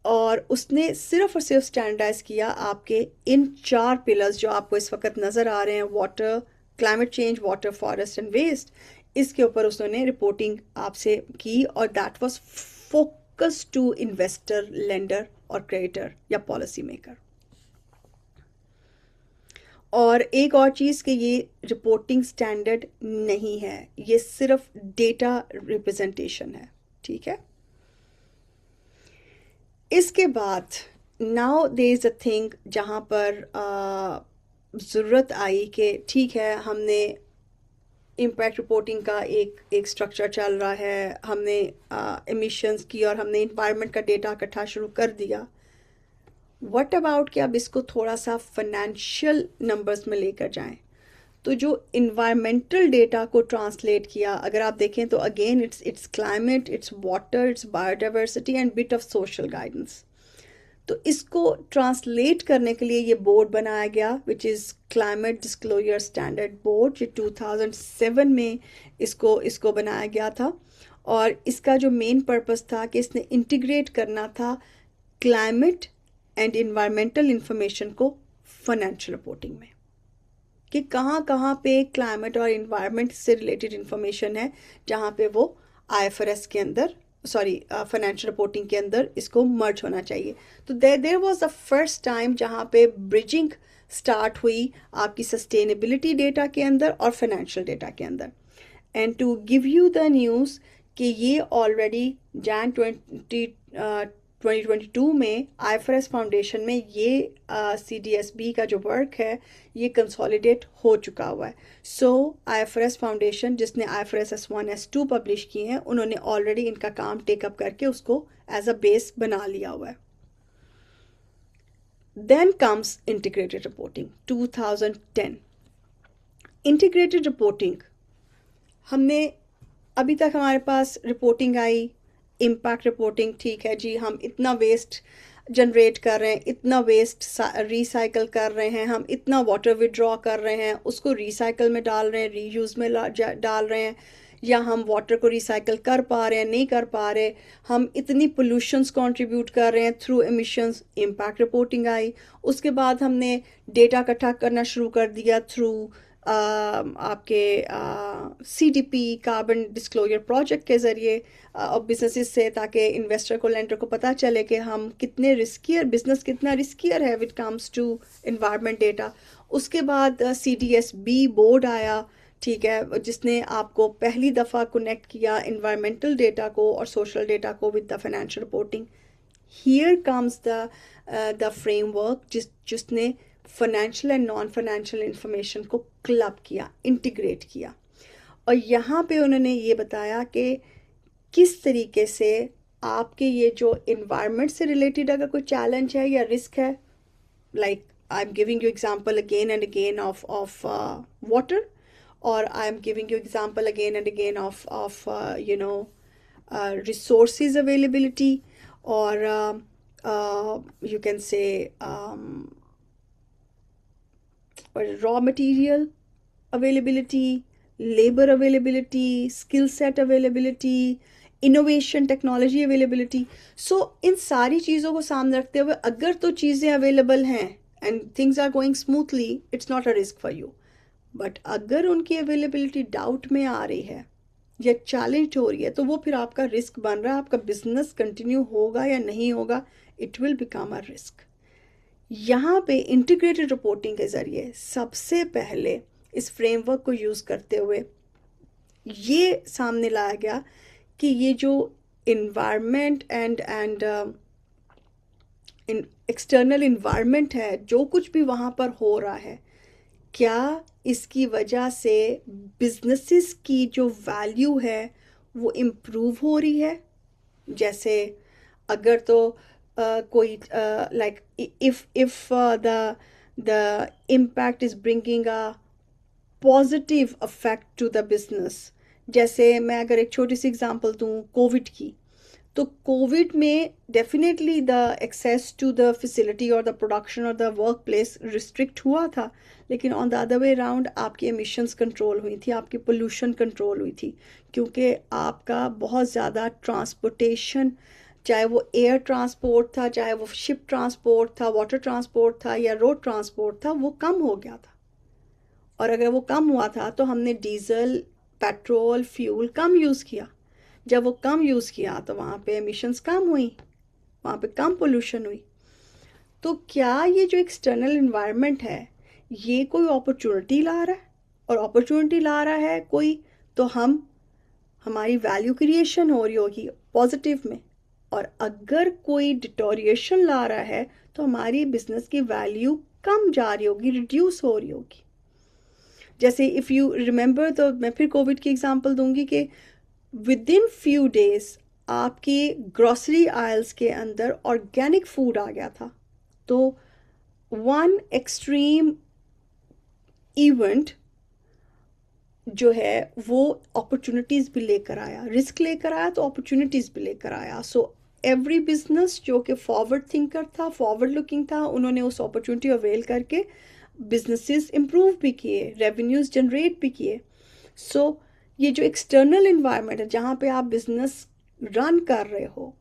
और उसने सिर्फ और सिर्फ स्टैंडर्डाइज किया आपके इन 4 पिलर्स जो आपको इस वक्त नज़र आ रहे हैं, water, climate change, water, forest and waste. इसके ऊपर उसने रिपोर्टिंग आपसे की, और that was focus to investor, lender और क्रेडिटर या पॉलिसी मेकर। और एक और चीज़ कि ये रिपोर्टिंग स्टैंडर्ड नहीं है, ये सिर्फ डेटा रिप्रेजेंटेशन है, ठीक है। इसके बाद now there is a thing जहाँ पर ज़रूरत आई कि ठीक है, हमने इम्पैक्ट रिपोर्टिंग का एक स्ट्रक्चर चल रहा है, हमने एमिशंस की और हमने इन्वायरमेंट का डेटा इकट्ठा शुरू कर दिया। व्हाट अबाउट कि अब इसको थोड़ा सा फाइनेंशियल नंबर्स में लेकर जाएं। तो जो इन्वायरमेंटल डेटा को ट्रांसलेट किया, अगर आप देखें तो again it's climate, it's water, it's biodiversity and bit of social guidance. तो इसको ट्रांसलेट करने के लिए ये बोर्ड बनाया गया, which is climate disclosure standard board, जो 2007 में इसको बनाया गया था। और इसका जो मेन पर्पस था कि इसने इंटीग्रेट करना था क्लाइमेट एंड इन्वायरमेंटल इंफॉर्मेशन को फाइनेंशियल रिपोर्टिंग में, कि कहाँ कहाँ पे क्लाइमेट और इन्वायरमेंट से रिलेटेड इंफॉर्मेशन है जहाँ पे वो IFRS के अंदर, सॉरी, फाइनेंशियल रिपोर्टिंग के अंदर इसको मर्ज होना चाहिए। तो there was the first time जहाँ पे ब्रिजिंग स्टार्ट हुई आपकी सस्टेनेबिलिटी डेटा के अंदर और फाइनेंशियल डेटा के अंदर। And to give you the news कि ये ऑलरेडी Jan 2022 में IFRS फाउंडेशन में ये CDSB का जो वर्क है ये कंसोलिडेट हो चुका हुआ है। सो IFRS फाउंडेशन जिसने IFRS S1 S2 पब्लिश किए हैं, उन्होंने ऑलरेडी इनका काम टेकअप करके उसको एज अ बेस बना लिया हुआ है। Then comes integrated reporting 2010। Integrated reporting हमने अभी तक हमारे पास रिपोर्टिंग आई, इम्पैक्ट रिपोर्टिंग, ठीक है जी, हम इतना वेस्ट जनरेट कर रहे हैं, इतना वेस्ट रिसाइकल कर रहे हैं, हम इतना वाटर विड्रॉ कर रहे हैं, उसको रिसाइकल में डाल रहे हैं, रीयूज़ में डाल रहे हैं, या हम वाटर को रिसाइकल कर पा रहे हैं, नहीं कर पा रहे, हम इतनी पोल्यूशंस कंट्रीब्यूट कर रहे हैं थ्रू एमिशंस, इम्पैक्ट रिपोर्टिंग आई। उसके बाद हमने डेटा इकट्ठा करना शुरू कर दिया थ्रू आपके CDP, कार्बन डिस्क्लोजर प्रोजेक्ट के ज़रिए और बिजनेसेस से, ताकि इन्वेस्टर को, लेंडर को पता चले कि हम कितने रिस्कियर, बिजनेस कितना रिस्कियर है with comes to environment data. उसके बाद CDSB बोर्ड आया, ठीक है, जिसने आपको पहली दफ़ा कनेक्ट किया इन्वायरमेंटल डेटा को और सोशल डेटा को with the financial reporting. Here comes the framework जिसने financial and non financial information को क्लब किया, इंटीग्रेट किया। और यहाँ पे उन्होंने ये बताया कि किस तरीके से आपके ये जो इन्वायरमेंट से रिलेटेड अगर कोई चैलेंज है या रिस्क है, like I am giving you example again and again of water, or I'm giving you example again and again of resources availability, or you can say or raw material availability, labor availability, skill set availability, innovation, technology availability. So इन सारी चीज़ों को सामने रखते हुए अगर तो चीज़ें अवेलेबल हैं and things are going smoothly, it's not a risk for you. But अगर उनकी अवेलेबिलिटी डाउट में आ रही है या चैलेंज हो रही है, तो वो फिर आपका रिस्क बन रहा है, आपका बिजनेस कंटिन्यू होगा या नहीं होगा, it will become a risk. यहाँ पे इंटीग्रेटेड रिपोर्टिंग के ज़रिए सबसे पहले इस फ्रेमवर्क को यूज़ करते हुए ये सामने लाया गया कि ये जो इन्वायरमेंट एंड एक्सटर्नल इन्वायरमेंट है, जो कुछ भी वहाँ पर हो रहा है, क्या इसकी वजह से बिजनेसेस की जो वैल्यू है वो इम्प्रूव हो रही है। जैसे अगर तो कोई like if the impact is bringing a positive affect to the business. जैसे मैं अगर एक छोटी सी एग्जांपल दूं कोविड की, तो कोविड में definitely the access to the facility और द प्रोडक्शन और द वर्क प्लेस रिस्ट्रिक्ट हुआ था, लेकिन on the other way round आपकी एमिशंस कंट्रोल हुई थी, आपकी पोल्यूशन कंट्रोल हुई थी, क्योंकि आपका बहुत ज़्यादा ट्रांसपोर्टेशन, चाहे वो एयर ट्रांसपोर्ट था, चाहे वो शिप ट्रांसपोर्ट था, वाटर ट्रांसपोर्ट था या रोड ट्रांसपोर्ट था, वो कम हो गया था। और अगर वो कम हुआ था तो हमने डीजल, पेट्रोल, फ्यूल कम यूज़ किया। जब वो कम यूज़ किया तो वहाँ पे एमिशंस कम हुई, वहाँ पे कम पोल्यूशन हुई। तो क्या ये जो एक्सटर्नल इन्वायरमेंट है ये कोई अपॉर्चुनिटी ला रहा है? और अपॉर्चुनिटी ला रहा है कोई, तो हमारी वैल्यू क्रिएशन हो रही होगी पॉजिटिव में। और अगर कोई डिटोरिएशन ला रहा है तो हमारी बिजनेस की वैल्यू कम जा रही होगी, रिड्यूस हो रही होगी। जैसे इफ़ यू रिमेंबर, तो मैं फिर कोविड की एग्जांपल दूंगी कि विद इन फ्यू डेज आपके ग्रॉसरी आयल्स के अंदर ऑर्गेनिक फूड आ गया था। तो वन एक्सट्रीम इवेंट जो है वो अपॉर्चुनिटीज़ भी लेकर आया, रिस्क लेकर आया तो अपॉर्चुनिटीज़ भी लेकर आया। सो एवरी बिजनेस जो कि फॉरवर्ड थिंकर था, फॉरवर्ड लुकिंग था, उन्होंने उस अपॉर्चुनिटी अवेल करके बिजनेसेस इम्प्रूव भी किए, रेवेन्यूज़ जनरेट भी किए। सो ये जो एक्सटर्नल इन्वायरमेंट है जहाँ पे आप बिजनेस रन कर रहे हो,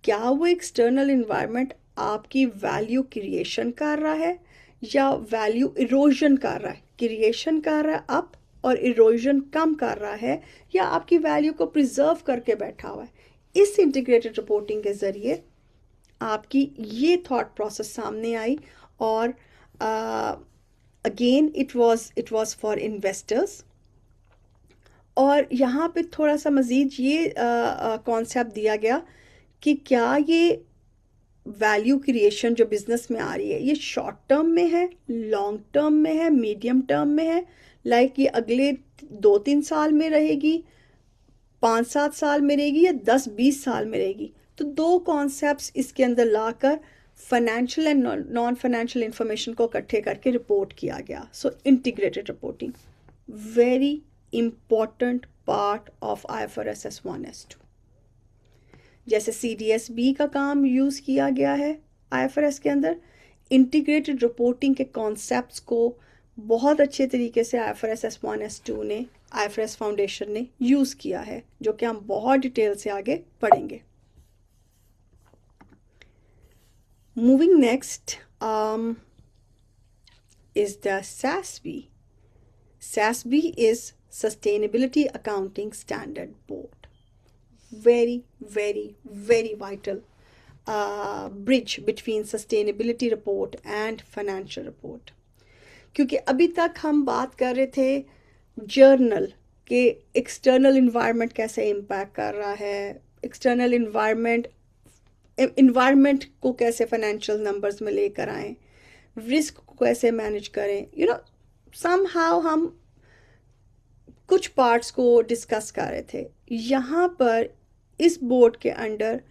क्या वो एक्सटर्नल इन्वायरमेंट आपकी वैल्यू क्रिएशन कर रहा है या वैल्यू इरोजन कर रहा है? क्रिएशन कर रहा है अप और इरोजन कम कर रहा है, या आपकी वैल्यू को प्रिजर्व करके बैठा हुआ है? इस इंटीग्रेटेड रिपोर्टिंग के ज़रिए आपकी ये थॉट प्रोसेस सामने आई। और again it was for investors. और यहाँ पे थोड़ा सा मज़ीद ये कॉन्सेप्ट दिया गया कि क्या ये वैल्यू क्रिएशन जो बिजनेस में आ रही है ये शॉर्ट टर्म में है, लॉन्ग टर्म में है, मीडियम टर्म में है, लाइक ये अगले 2-3 साल में रहेगी, 5-7 साल में रहेगी, या 10-20 साल में रहेगी? तो दो कॉन्सेप्ट्स इसके अंदर लाकर financial and non financial information को इकट्ठे करके रिपोर्ट किया गया। So integrated reporting very important part of IFRS S1 S2। जैसे CDSB का काम यूज़ किया गया है IFRS के अंदर, इंटीग्रेटेड रिपोर्टिंग के कॉन्सेप्ट्स को बहुत अच्छे तरीके से IFRS S1 S2 ने, IFRS फाउंडेशन ने यूज़ किया है, जो कि हम बहुत डिटेल से आगे पढ़ेंगे। Moving next is the SASB. SASB is Sustainability Accounting Standard Board. Very, very, very vital bridge between sustainability report and financial report. क्योंकि अभी तक हम बात कर रहे थे जर्नल के एक्सटर्नल इन्वायरमेंट कैसे इम्पैक्ट कर रहा है, एक्सटर्नल इन्वायरमेंट को कैसे फाइनेंशियल नंबर्स में लेकर आएं, रिस्क को कैसे मैनेज करें, समहाउ हम कुछ पार्ट्स को डिस्कस कर रहे थे। यहाँ पर इस बोर्ड के under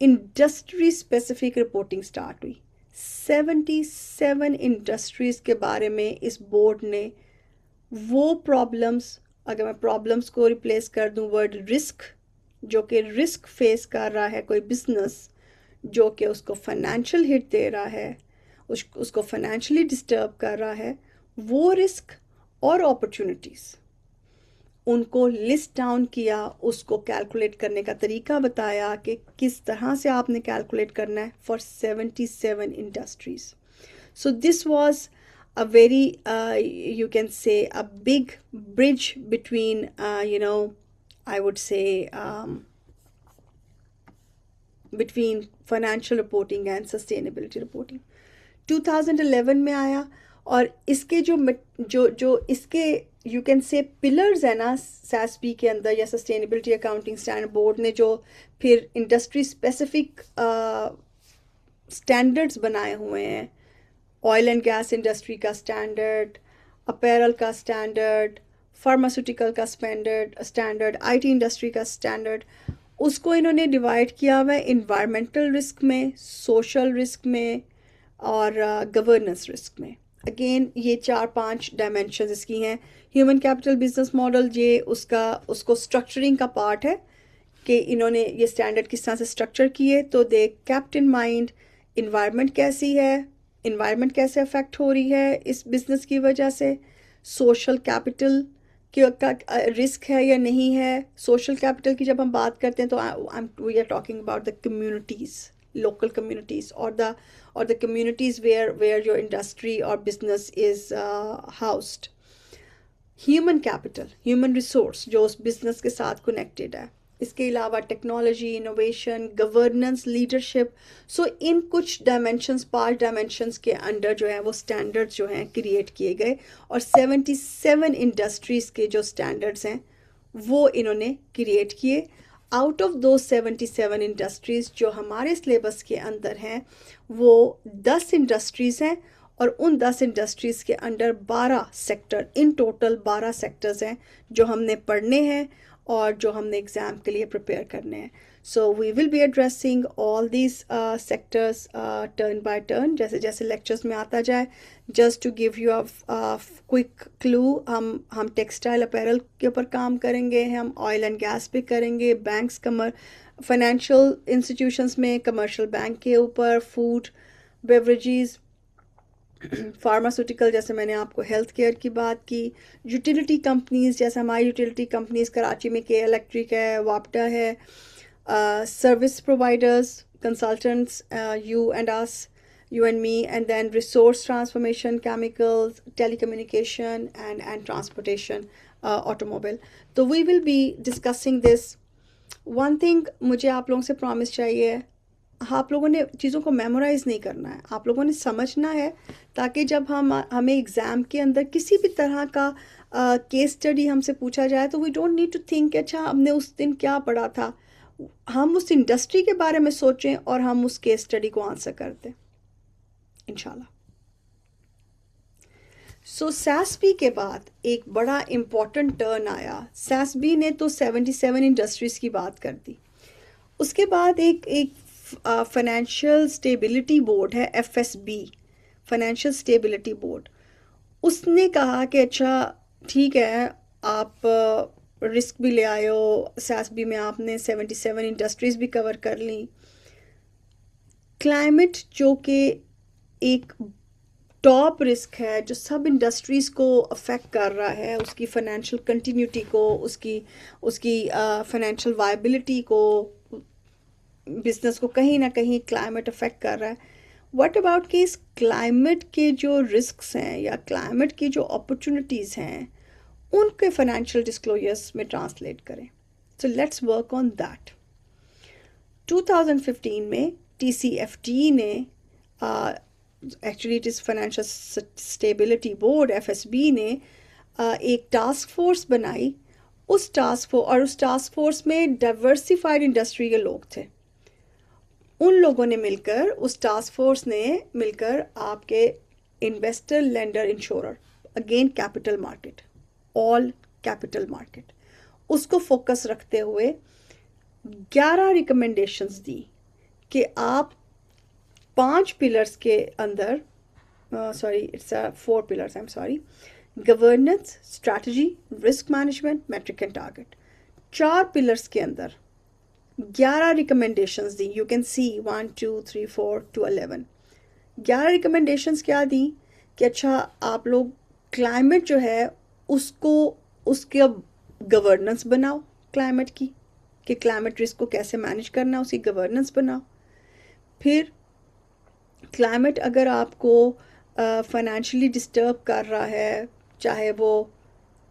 industry specific reporting start हुई। 77 इंडस्ट्रीज़ के बारे में इस बोर्ड ने वो प्रॉब्लम्स, अगर मैं प्रॉब्लम्स को रिप्लेस कर दूं वर्ड रिस्क, जो कि रिस्क फेस कर रहा है कोई बिजनेस, जो कि उसको फाइनेंशियल हिट दे रहा है, उसको फाइनेंशियली डिस्टर्ब कर रहा है, वो रिस्क और अपॉर्चुनिटीज़ उनको लिस्ट डाउन किया, उसको कैलकुलेट करने का तरीका बताया कि किस तरह से आपने कैलकुलेट करना है for 77 industries. So this was a very you can say a big bridge between I would say between financial reporting and sustainability reporting। 2011 में आया, और इसके जो इसके यू कैन से पिलर्स है ना SASB के अंदर या सस्टेनेबिलिटी अकाउंटिंग स्टैंडर्ड बोर्ड ने जो फिर इंडस्ट्री स्पेसिफिक स्टैंडर्ड्स बनाए हुए हैं, ऑयल एंड गैस इंडस्ट्री का स्टैंडर्ड, अपैरल का स्टैंडर्ड, फार्मास्यूटिकल का स्टैंडर्ड, IT इंडस्ट्री का स्टैंडर्ड, उसको इन्होंने डिवाइड किया हुआ है इन्वायरमेंटल रिस्क में, सोशल रिस्क में और गवर्नेंस रिस्क में। अगेन ये 4-5 डायमेंशन इसकी हैं। ह्यूमन कैपिटल बिजनेस मॉडल ये उसको स्ट्रक्चरिंग का पार्ट है। कि इन्होंने ये स्टैंडर्ड किस तरह से स्ट्रक्चर किए, तो they kept in mind environment कैसी है, इन्वायरमेंट कैसे अफेक्ट हो रही है इस बिज़नेस की वजह से, सोशल कैपिटल का रिस्क है या नहीं है। सोशल कैपिटल की जब हम बात करते हैं तो we are talking about the communities, local communities, or the communities where your industry or business is housed. Human capital, human resource जो उस बिजनेस के साथ कनेक्टेड है। इसके अलावा टेक्नोलॉजी, इनोवेशन, गवर्नेंस, लीडरशिप। सो इन कुछ डायमेंशंस, 5 डायमेंशंस के अंडर जो है वो स्टैंडर्ड्स जो हैं क्रिएट किए गए, और 77 इंडस्ट्रीज़ के जो स्टैंडर्ड्स हैं वो इन्होंने क्रिएट किए। आउट ऑफ दो 77 इंडस्ट्रीज़ जो हमारे सिलेबस के अंदर हैं वो 10 इंडस्ट्रीज़ हैं, और उन 10 इंडस्ट्रीज़ के under 12 sector, in total 12 sectors हैं जो हमने पढ़ने हैं और जो हमने एग्ज़ाम के लिए प्रिपेयर करने हैं। So we will be addressing all these sectors turn by turn, जैसे जैसे लेक्चर्स में आता जाए। Just to give you a quick clue, हम टेक्सटाइल अपैरल के ऊपर काम करेंगे, हम ऑयल एंड गैस पे करेंगे, बैंक्स, फाइनेंशियल इंस्टीट्यूशंस में कमर्शियल बैंक के ऊपर, फूड, बेवरेजेस, फार्मास्यूटिकल, जैसे मैंने आपको हेल्थ केयर की बात की, यूटिलिटी कंपनीज़, जैसे हमारी यूटिलिटी कंपनीज़ कराची में के इलेक्ट्रिक है, वापटा है, service providers, consultants, you and us, you and me, and then resource transformation, chemicals, telecommunication, and transportation, automobile. तो we will be discussing this. One thing मुझे आप लोगों से प्रॉमिस चाहिए है, आप लोगों ने चीज़ों को मेमोराइज़ नहीं करना है, आप लोगों ने समझना है, ताकि जब हमें एग्ज़ाम के अंदर किसी भी तरह का केस स्टडी हमसे पूछा जाए तो we don't need to think अच्छा हमने उस दिन क्या पढ़ा था। हम उस इंडस्ट्री के बारे में सोचें और हम उस केस स्टडी को आंसर कर दें इंशाल्लाह। सो SASB के बाद एक बड़ा इम्पॉर्टेंट टर्न आया। SASB ने तो 77 इंडस्ट्रीज़ की बात कर दी। उसके बाद एक फाइनेंशियल स्टेबिलिटी बोर्ड है, FSB, फाइनेंशियल स्टेबिलिटी बोर्ड। उसने कहा कि अच्छा ठीक है, आप रिस्क भी ले आए हो, SASB में आपने 77 इंडस्ट्रीज़ भी कवर कर ली। क्लाइमेट जो कि एक टॉप रिस्क है, जो सब इंडस्ट्रीज़ को अफेक्ट कर रहा है, उसकी फाइनेंशियल कंटिन्यूटी को, उसकी फाइनेंशियल वायबिलिटी को, बिजनेस को कहीं ना कहीं क्लाइमेट अफेक्ट कर रहा है। व्हाट अबाउट कि इस क्लाइमेट के जो रिस्क्स हैं या क्लाइमेट की जो अपॉर्चुनिटीज़ हैं उनके फाइनेंशियल डिस्क्लोजर्स में ट्रांसलेट करें। So let's work on that. 2015 में TCFD ने, actually it is financial stability board, FSB ने एक टास्क फोर्स बनाई। उस टास्क फोर्स में डाइवर्सिफाइड इंडस्ट्री के लोग थे। उन लोगों ने मिलकर, उस टास्क फोर्स ने मिलकर आपके investor, lender, insurer, again capital market, all capital market, उसको फोकस रखते हुए 11 रिकमेंडेशंस दी कि आप 5 पिलर्स के अंदर, it's 4 pillars, I am sorry, governance, strategy, risk management, metric and target, 4 pillars के अंदर 11 रिकमेंडेशंस दी। You can see 1 2 3 4 to 11। 11 recommendations क्या दी कि अच्छा आप लोग क्लाइमेट जो है उसको, उसके गवर्नेंस बनाओ क्लाइमेट की, कि क्लाइमेट रिस्क को कैसे मैनेज करना, उसकी गवर्नेंस बनाओ। फिर क्लाइमेट अगर आपको फाइनेंशियली डिस्टर्ब कर रहा है, चाहे वो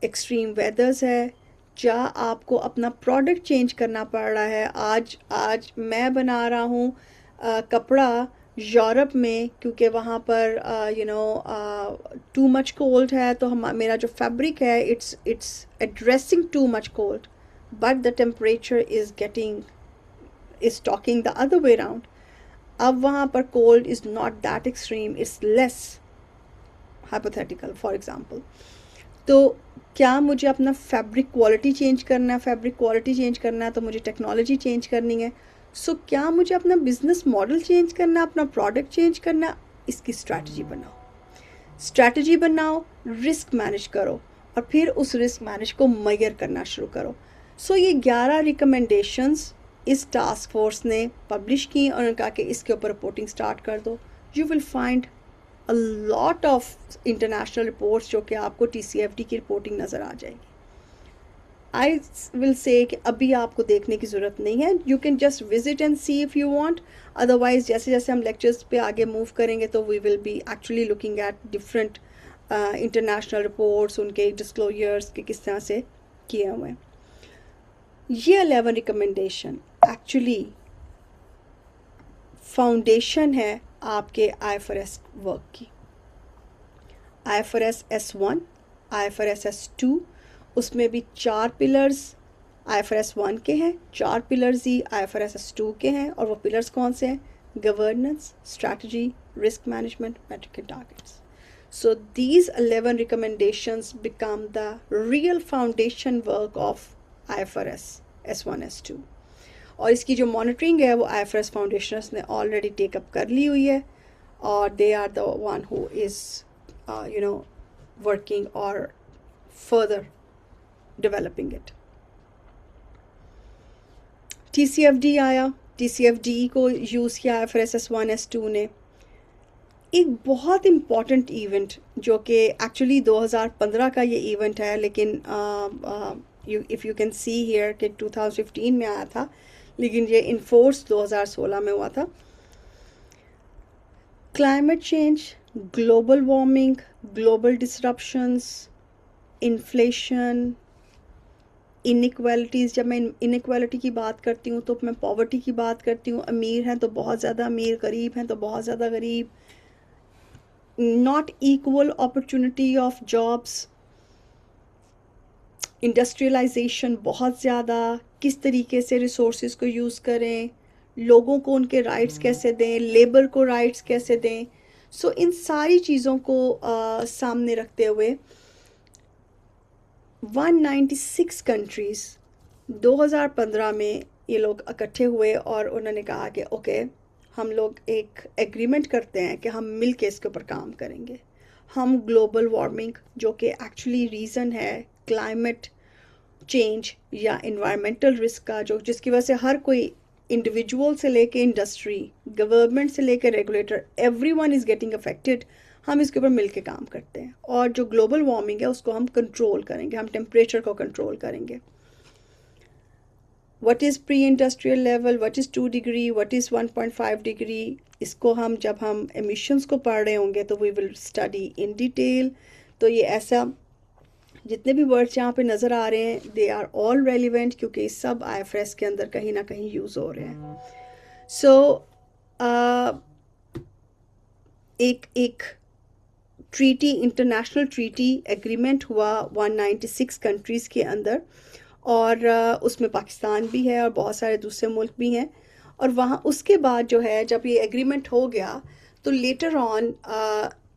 एक्सट्रीम वेदर्स है, या आपको अपना प्रोडक्ट चेंज करना पड़ रहा है। आज मैं बना रहा हूँ कपड़ा यूरोप में, क्योंकि वहाँ पर टू मच कोल्ड है, तो मेरा जो फैब्रिक है it's addressing too much cold, but the temperature is talking the other way round. अब वहाँ पर cold is not that extreme, it's less, hypothetical for example. तो क्या मुझे अपना फैब्रिक क्वालिटी चेंज करना है, तो मुझे टेक्नोलॉजी चेंज करनी है। सो क्या मुझे अपना बिजनेस मॉडल चेंज करना, अपना प्रोडक्ट चेंज करना, इसकी स्ट्रैटेजी बनाओ, रिस्क मैनेज करो, और फिर उस रिस्क मैनेज को मेजर करना शुरू करो। सो ये 11 रिकमेंडेशंस इस टास्क फोर्स ने पब्लिश की और उन्होंने कहा कि इसके ऊपर रिपोर्टिंग स्टार्ट कर दो. You will find a lot of international reports जो कि आपको TCFD की रिपोर्टिंग नज़र आ जाएगी. आई विल से कि अभी आपको देखने की ज़रूरत नहीं है. You can just visit and see if you want. Otherwise जैसे जैसे हम लेक्चर्स पे आगे मूव करेंगे तो we will be actually looking at different international reports, उनके डिस्क्लोजर्स के किस तरह से किए हुए हैं. ये 11 रिकमेंडेशन एक्चुअली फाउंडेशन है आपके IFRS वर्क की. IFRS S1, IFRS S2, उसमें भी 4 पिलर्स IFRS 1 के हैं, 4 पिलर्स ही IFRS S2 के हैं. और वो पिलर्स कौन से हैं? Governance, strategy, risk management, metric and targets. So these 11 recommendations become the real foundation work of IFRS S1 S2. और इसकी जो मॉनिटरिंग है वो IFRS फाउंडेशनर्स ने ऑलरेडी टेकअप कर ली हुई है और they are the one who is working और फर्दर डेवलपिंग इट. TCFD आया, TCFD को यूज़ किया IFRS S1 S2 ने. एक बहुत इम्पॉर्टेंट इवेंट जो कि एक्चुअली 2015 का ये इवेंट है, लेकिन if you can see here कि 2015 में आया था, लेकिन ये इन फोर्स 2016 में हुआ था. Climate change, global warming, global disruptions, inflation, inequalities. जब मैं इनइक्वालिटी की बात करती हूँ तो मैं पॉवर्टी की बात करती हूँ. अमीर हैं तो बहुत ज़्यादा अमीर, गरीब हैं तो बहुत ज़्यादा गरीब, not equal opportunity of jobs, industrialisation बहुत ज़्यादा, किस तरीके से रिसोर्सेज को यूज़ करें, लोगों को उनके राइट्स कैसे दें, लेबर को राइट्स कैसे दें. सो इन सारी चीज़ों को सामने रखते हुए 196 कंट्रीज़ 2015 में ये लोग इकट्ठे हुए और उन्होंने कहा कि ओके, हम लोग एक एग्रीमेंट करते हैं कि हम मिल के इसके ऊपर काम करेंगे. हम ग्लोबल वार्मिंग, जो कि एक्चुअली रीज़न है क्लाइमेट चेंज या इन्वायरमेंटल रिस्क का, जो जिसकी वजह से हर कोई, इंडिविजुअल से लेके इंडस्ट्री, गवर्नमेंट से लेके regulator, everyone is getting affected. हम इसके ऊपर मिल के काम करते हैं और जो ग्लोबल वार्मिंग है उसको हम कंट्रोल करेंगे, हम टेम्परेचर को कंट्रोल करेंगे. What is pre-industrial level, what is 2 degree, what is 1.5 degree, इसको हम जब हम emissions को पढ़ रहे होंगे तो we will study in detail. तो ये ऐसा जितने भी वर्ड्स यहाँ पे नज़र आ रहे हैं they are all relevant क्योंकि सब IFRS के अंदर कहीं ना कहीं यूज़ हो रहे हैं. So एक ट्रीटी, इंटरनेशनल ट्रीटी एग्रीमेंट हुआ 196 कंट्रीज़ के अंदर और उसमें पाकिस्तान भी है और बहुत सारे दूसरे मुल्क भी हैं. और वहाँ उसके बाद जो है जब ये एग्रीमेंट हो गया तो लेटर ऑन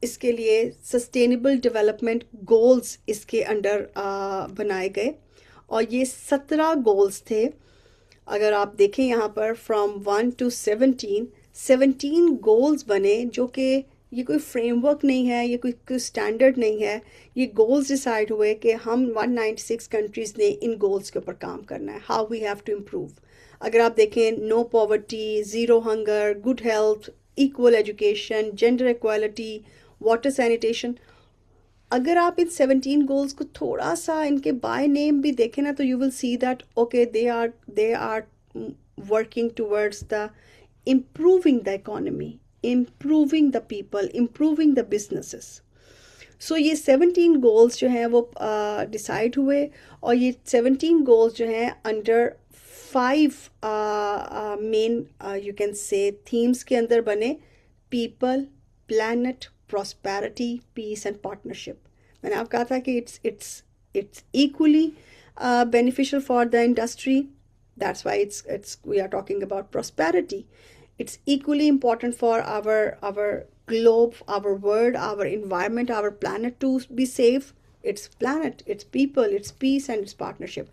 इसके लिए सस्टेनेबल डेवलपमेंट गोल्स इसके अंडर बनाए गए और ये 17 गोल्स थे. अगर आप देखें यहाँ पर फ्रॉम 1 to 17 गोल्स बने, जो कि ये कोई फ्रेमवर्क नहीं है, ये कोई स्टैंडर्ड नहीं है. ये गोल्स डिसाइड हुए कि हम 196 कंट्रीज़ ने इन गोल्स के ऊपर काम करना है. How we have to improve. अगर आप देखें, no poverty, zero hunger, good health, equal education, gender equality, water sanitation. अगर आप इन 17 गोल्स को थोड़ा सा इनके बाय नेम भी देखें ना तो you will see that okay they are working towards the improving the economy, improving the people, improving the businesses. So ये 17 goals जो हैं वो डिसाइड हुए और ये 17 goals जो हैं under 5 main you can say themes के अंदर बने: people, planet, prosperity, peace and partnership. मैंने आपको कहा था कि it's equally beneficial for the industry. That's why we are talking about prosperity. It's equally important for our globe, our world, our environment, our planet to be safe. It's planet, it's people, it's peace and it's partnership.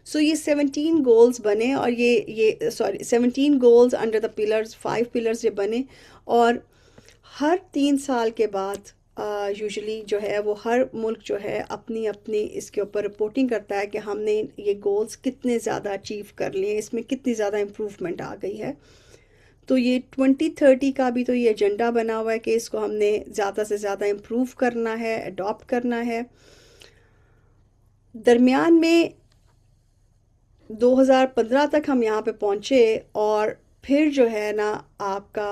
So ये 17 goals बने और ये 17 goals under the pillars, 5 pillars ये बने और हर 3 साल के बाद यूजुअली जो है वो हर मुल्क जो है अपनी अपनी इसके ऊपर रिपोर्टिंग करता है कि हमने ये गोल्स कितने ज़्यादा अचीव कर लिए, इसमें कितनी ज़्यादा इम्प्रूवमेंट आ गई है। तो ये 2030 का भी तो ये एजेंडा बना हुआ है कि इसको हमने ज़्यादा से ज़्यादा इम्प्रूव करना है, अडॉप्ट करना है। दरमियान में 2015 तक हम यहाँ पे पहुँचे और फिर जो है ना आपका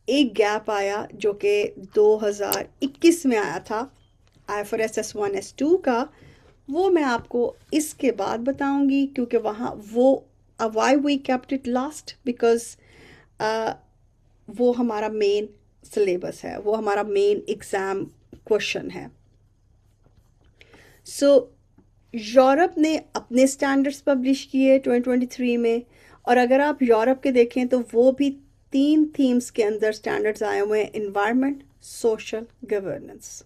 एक गैप आया जो कि 2021 में आया था IFRS S1 S2 का। वो मैं आपको इसके बाद बताऊंगी क्योंकि वहाँ वो why we kept it last because वो हमारा मेन सिलेबस है, वो हमारा मेन एग्ज़ाम क्वेश्चन है। सो यूरोप ने अपने स्टैंडर्ड्स पब्लिश किए 2023 में, और अगर आप यूरोप के देखें तो वो भी 3 थीम्स के अंदर स्टैंडर्ड्स आए हुए हैं, इन्वायरमेंट, सोशल, गवर्नेंस।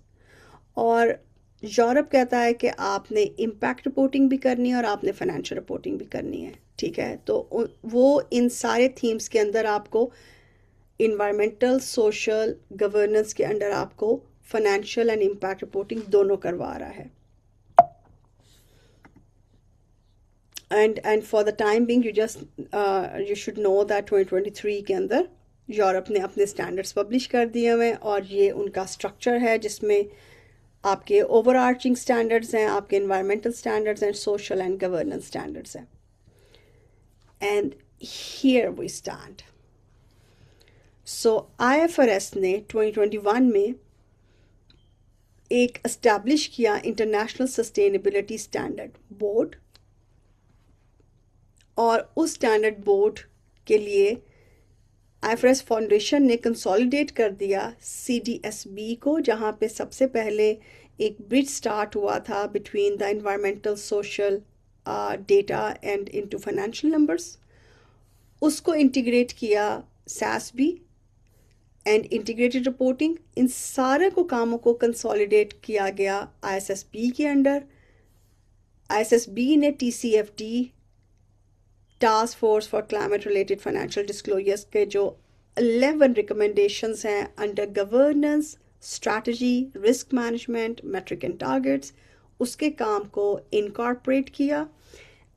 और यूरोप कहता है कि आपने इम्पैक्ट रिपोर्टिंग भी करनी है और आपने फाइनेंशियल रिपोर्टिंग भी करनी है, ठीक है। तो वो इन सारे थीम्स के अंदर आपको इन्वायरमेंटल, सोशल, गवर्नेंस के अंडर आपको फाइनेंशियल एंड इम्पैक्ट रिपोर्टिंग दोनों करवा रहा है। and for the time being you should know that 2023 के अंदर यूरोप ने अपने स्टैंडर्ड्स पब्लिश कर दिए हुए हैं, और ये उनका स्ट्रक्चर है जिसमें आपके ओवरआर्चिंग स्टैंडर्ड्स हैं, आपके इन्वायरमेंटल स्टैंडर्ड्स हैं, सोशल एंड गवर्नेंस स्टैंडर्ड्स हैं। And here we stand. So IFRS ने 2021 में एक एस्टैब्लिश किया इंटरनेशनल सस्टेनेबिलिटी स्टैंडर्ड बोर्ड, और उस स्टैंडर्ड बोर्ड के लिए IFRS फाउंडेशन ने कंसोलिडेट कर दिया CDSB को, जहाँ पे सबसे पहले एक ब्रिज स्टार्ट हुआ था between the environmental, social data and into financial numbers. उसको इंटीग्रेट किया SASB एंड इंटीग्रेटेड रिपोर्टिंग। इन सारे को कामों को कंसोलिडेट किया गया ISSB के अंडर। ISSB ने TCFD, task force for climate related financial disclosures के जो 11 रिकमेंडेशंस हैं under governance, strategy, risk management, metric and targets, उसके काम को इनकॉर्पोरेट किया।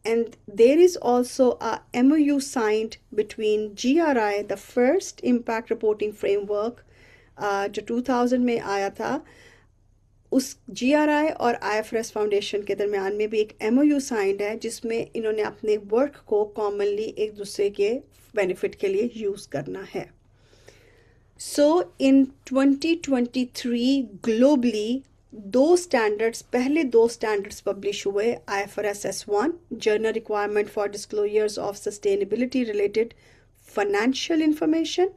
And there is also a MOU signed between GRI, the first impact reporting framework जो 2000 में आया था, उस GRI और IFRS फाउंडेशन के दरमियान में भी एक MOU साइंड है जिसमें इन्होंने अपने वर्क को कॉमनली एक दूसरे के बेनिफिट के लिए यूज़ करना है। सो इन 2023 ग्लोबली पहले दो स्टैंडर्ड्स पब्लिश हुए। IFRS S1 journal requirement for disclosures of sustainability related financial information,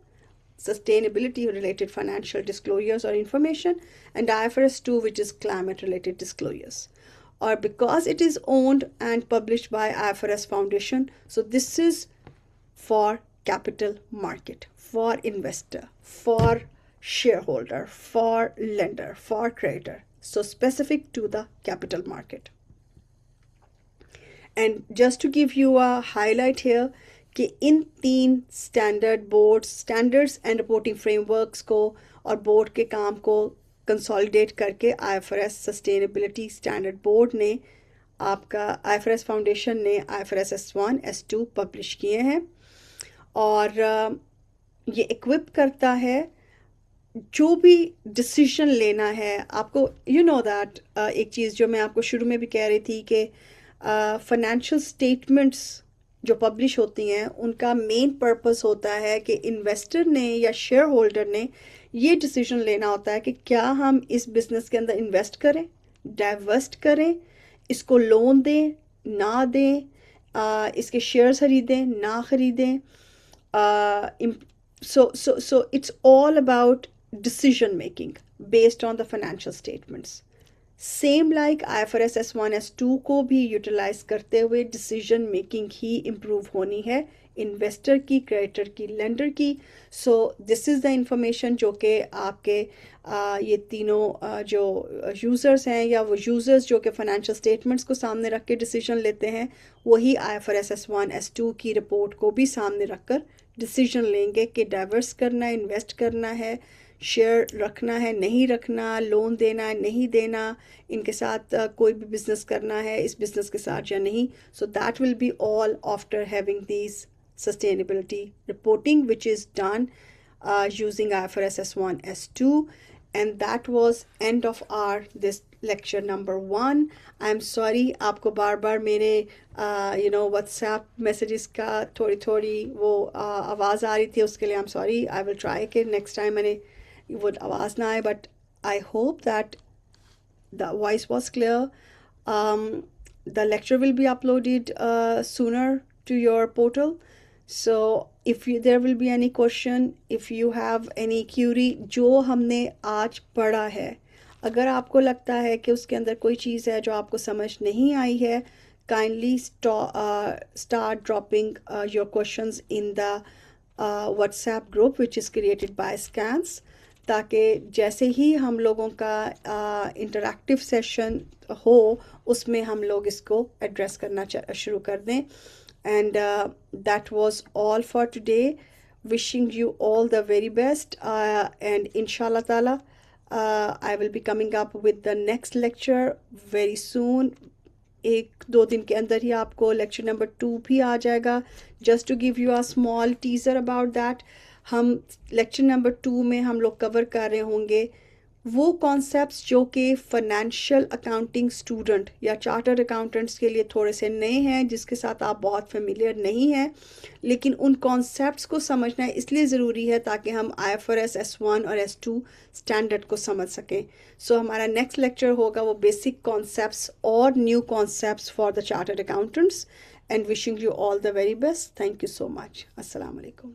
sustainability related financial disclosures or information, and IFRS 2, which is climate related disclosures. Or because it is owned and published by IFRS Foundation, so this is for capital market, for investor, for shareholder, for lender, for creditor, so specific to the capital market. And just to give you a highlight here कि इन 3 standards and reporting frameworks को और board के काम को consolidate करके IFRS sustainability standard board ने आपका IFRS foundation ने IFRS S1 S2 पब्लिश किए हैं। और ये इक्विप करता है जो भी डिसीजन लेना है आपको। यू नो दैट एक चीज़ जो मैं आपको शुरू में भी कह रही थी कि फाइनेंशियल स्टेटमेंट्स जो पब्लिश होती हैं उनका मेन पर्पस होता है कि इन्वेस्टर ने या शेयर होल्डर ने ये डिसीजन लेना होता है कि क्या हम इस बिज़नेस के अंदर इन्वेस्ट करें, डाइवर्स्ट करें, इसको लोन दें, ना दें, इसके शेयर्स खरीदें, ना खरीदें। So it's all about decision making based on the financial statements. Same like IFRS S1 S2 को भी यूटिलाइज करते हुए डिसीजन मेकिंग ही इम्प्रूव होनी है इन्वेस्टर की, क्रेडिटर की, लेंडर की। सो दिस इज़ द इंफॉर्मेशन जो कि आपके ये तीनों जो यूज़र्स हैं या वो यूज़र्स जो कि फाइनेंशियल स्टेटमेंट्स को सामने रख के डिसीजन लेते हैं, वही IFRS S1 S2 की रिपोर्ट को भी सामने रख कर डिसीजन लेंगे कि डाइवर्स करना है, इन्वेस्ट करना है, शेयर रखना है, नहीं रखना, लोन देना है, नहीं देना, इनके साथ कोई भी बिजनेस करना है इस बिजनेस के साथ या नहीं. So that will be all after having these sustainability reporting, which is done using IFRS S1 S2. And that was end of our this lecture number 1. I'm sorry आपको बार बार मेरे WhatsApp messages का थोड़ी थोड़ी वो आवाज़ आ रही थी, उसके लिए I'm sorry. I will try कि next time मैंने वो आवाज़ ना आए, but I hope that the voice was clear. The lecture will be uploaded sooner to your portal. So if there will be any question, if you have any query, जो हमने आज पढ़ा है, अगर आपको लगता है कि उसके अंदर कोई चीज़ है जो आपको समझ नहीं आई है, kindly start dropping your questions in the WhatsApp group which is created by Scans, ताकि जैसे ही हम लोगों का इंटरैक्टिव सेशन हो उसमें हम लोग इसको एड्रेस करना शुरू कर दें. And that was all for today. Wishing you all the very best, and inshallah ta'ala I will be coming up with the next lecture very soon. 1-2 दिन के अंदर ही आपको lecture number 2 भी आ जाएगा. Just to give you a small teaser about that, हम lecture number 2 में हम लोग cover कर रहे होंगे वो कॉन्सेप्ट्स जो कि फाइनेंशियल अकाउंटिंग स्टूडेंट या चार्टर्ड अकाउंटेंट्स के लिए थोड़े से नए हैं, जिसके साथ आप बहुत फेमिलियर नहीं हैं, लेकिन उन कॉन्सेप्ट्स को समझना इसलिए ज़रूरी है ताकि हम IFRS S1 और S2 स्टैंडर्ड को समझ सकें. सो हमारा नेक्स्ट लेक्चर होगा वो बेसिक कॉन्सेप्ट्स और new concepts for the chartered accountants. And wishing you all the very best. Thank you so much. अस्सलाम वालेकुम.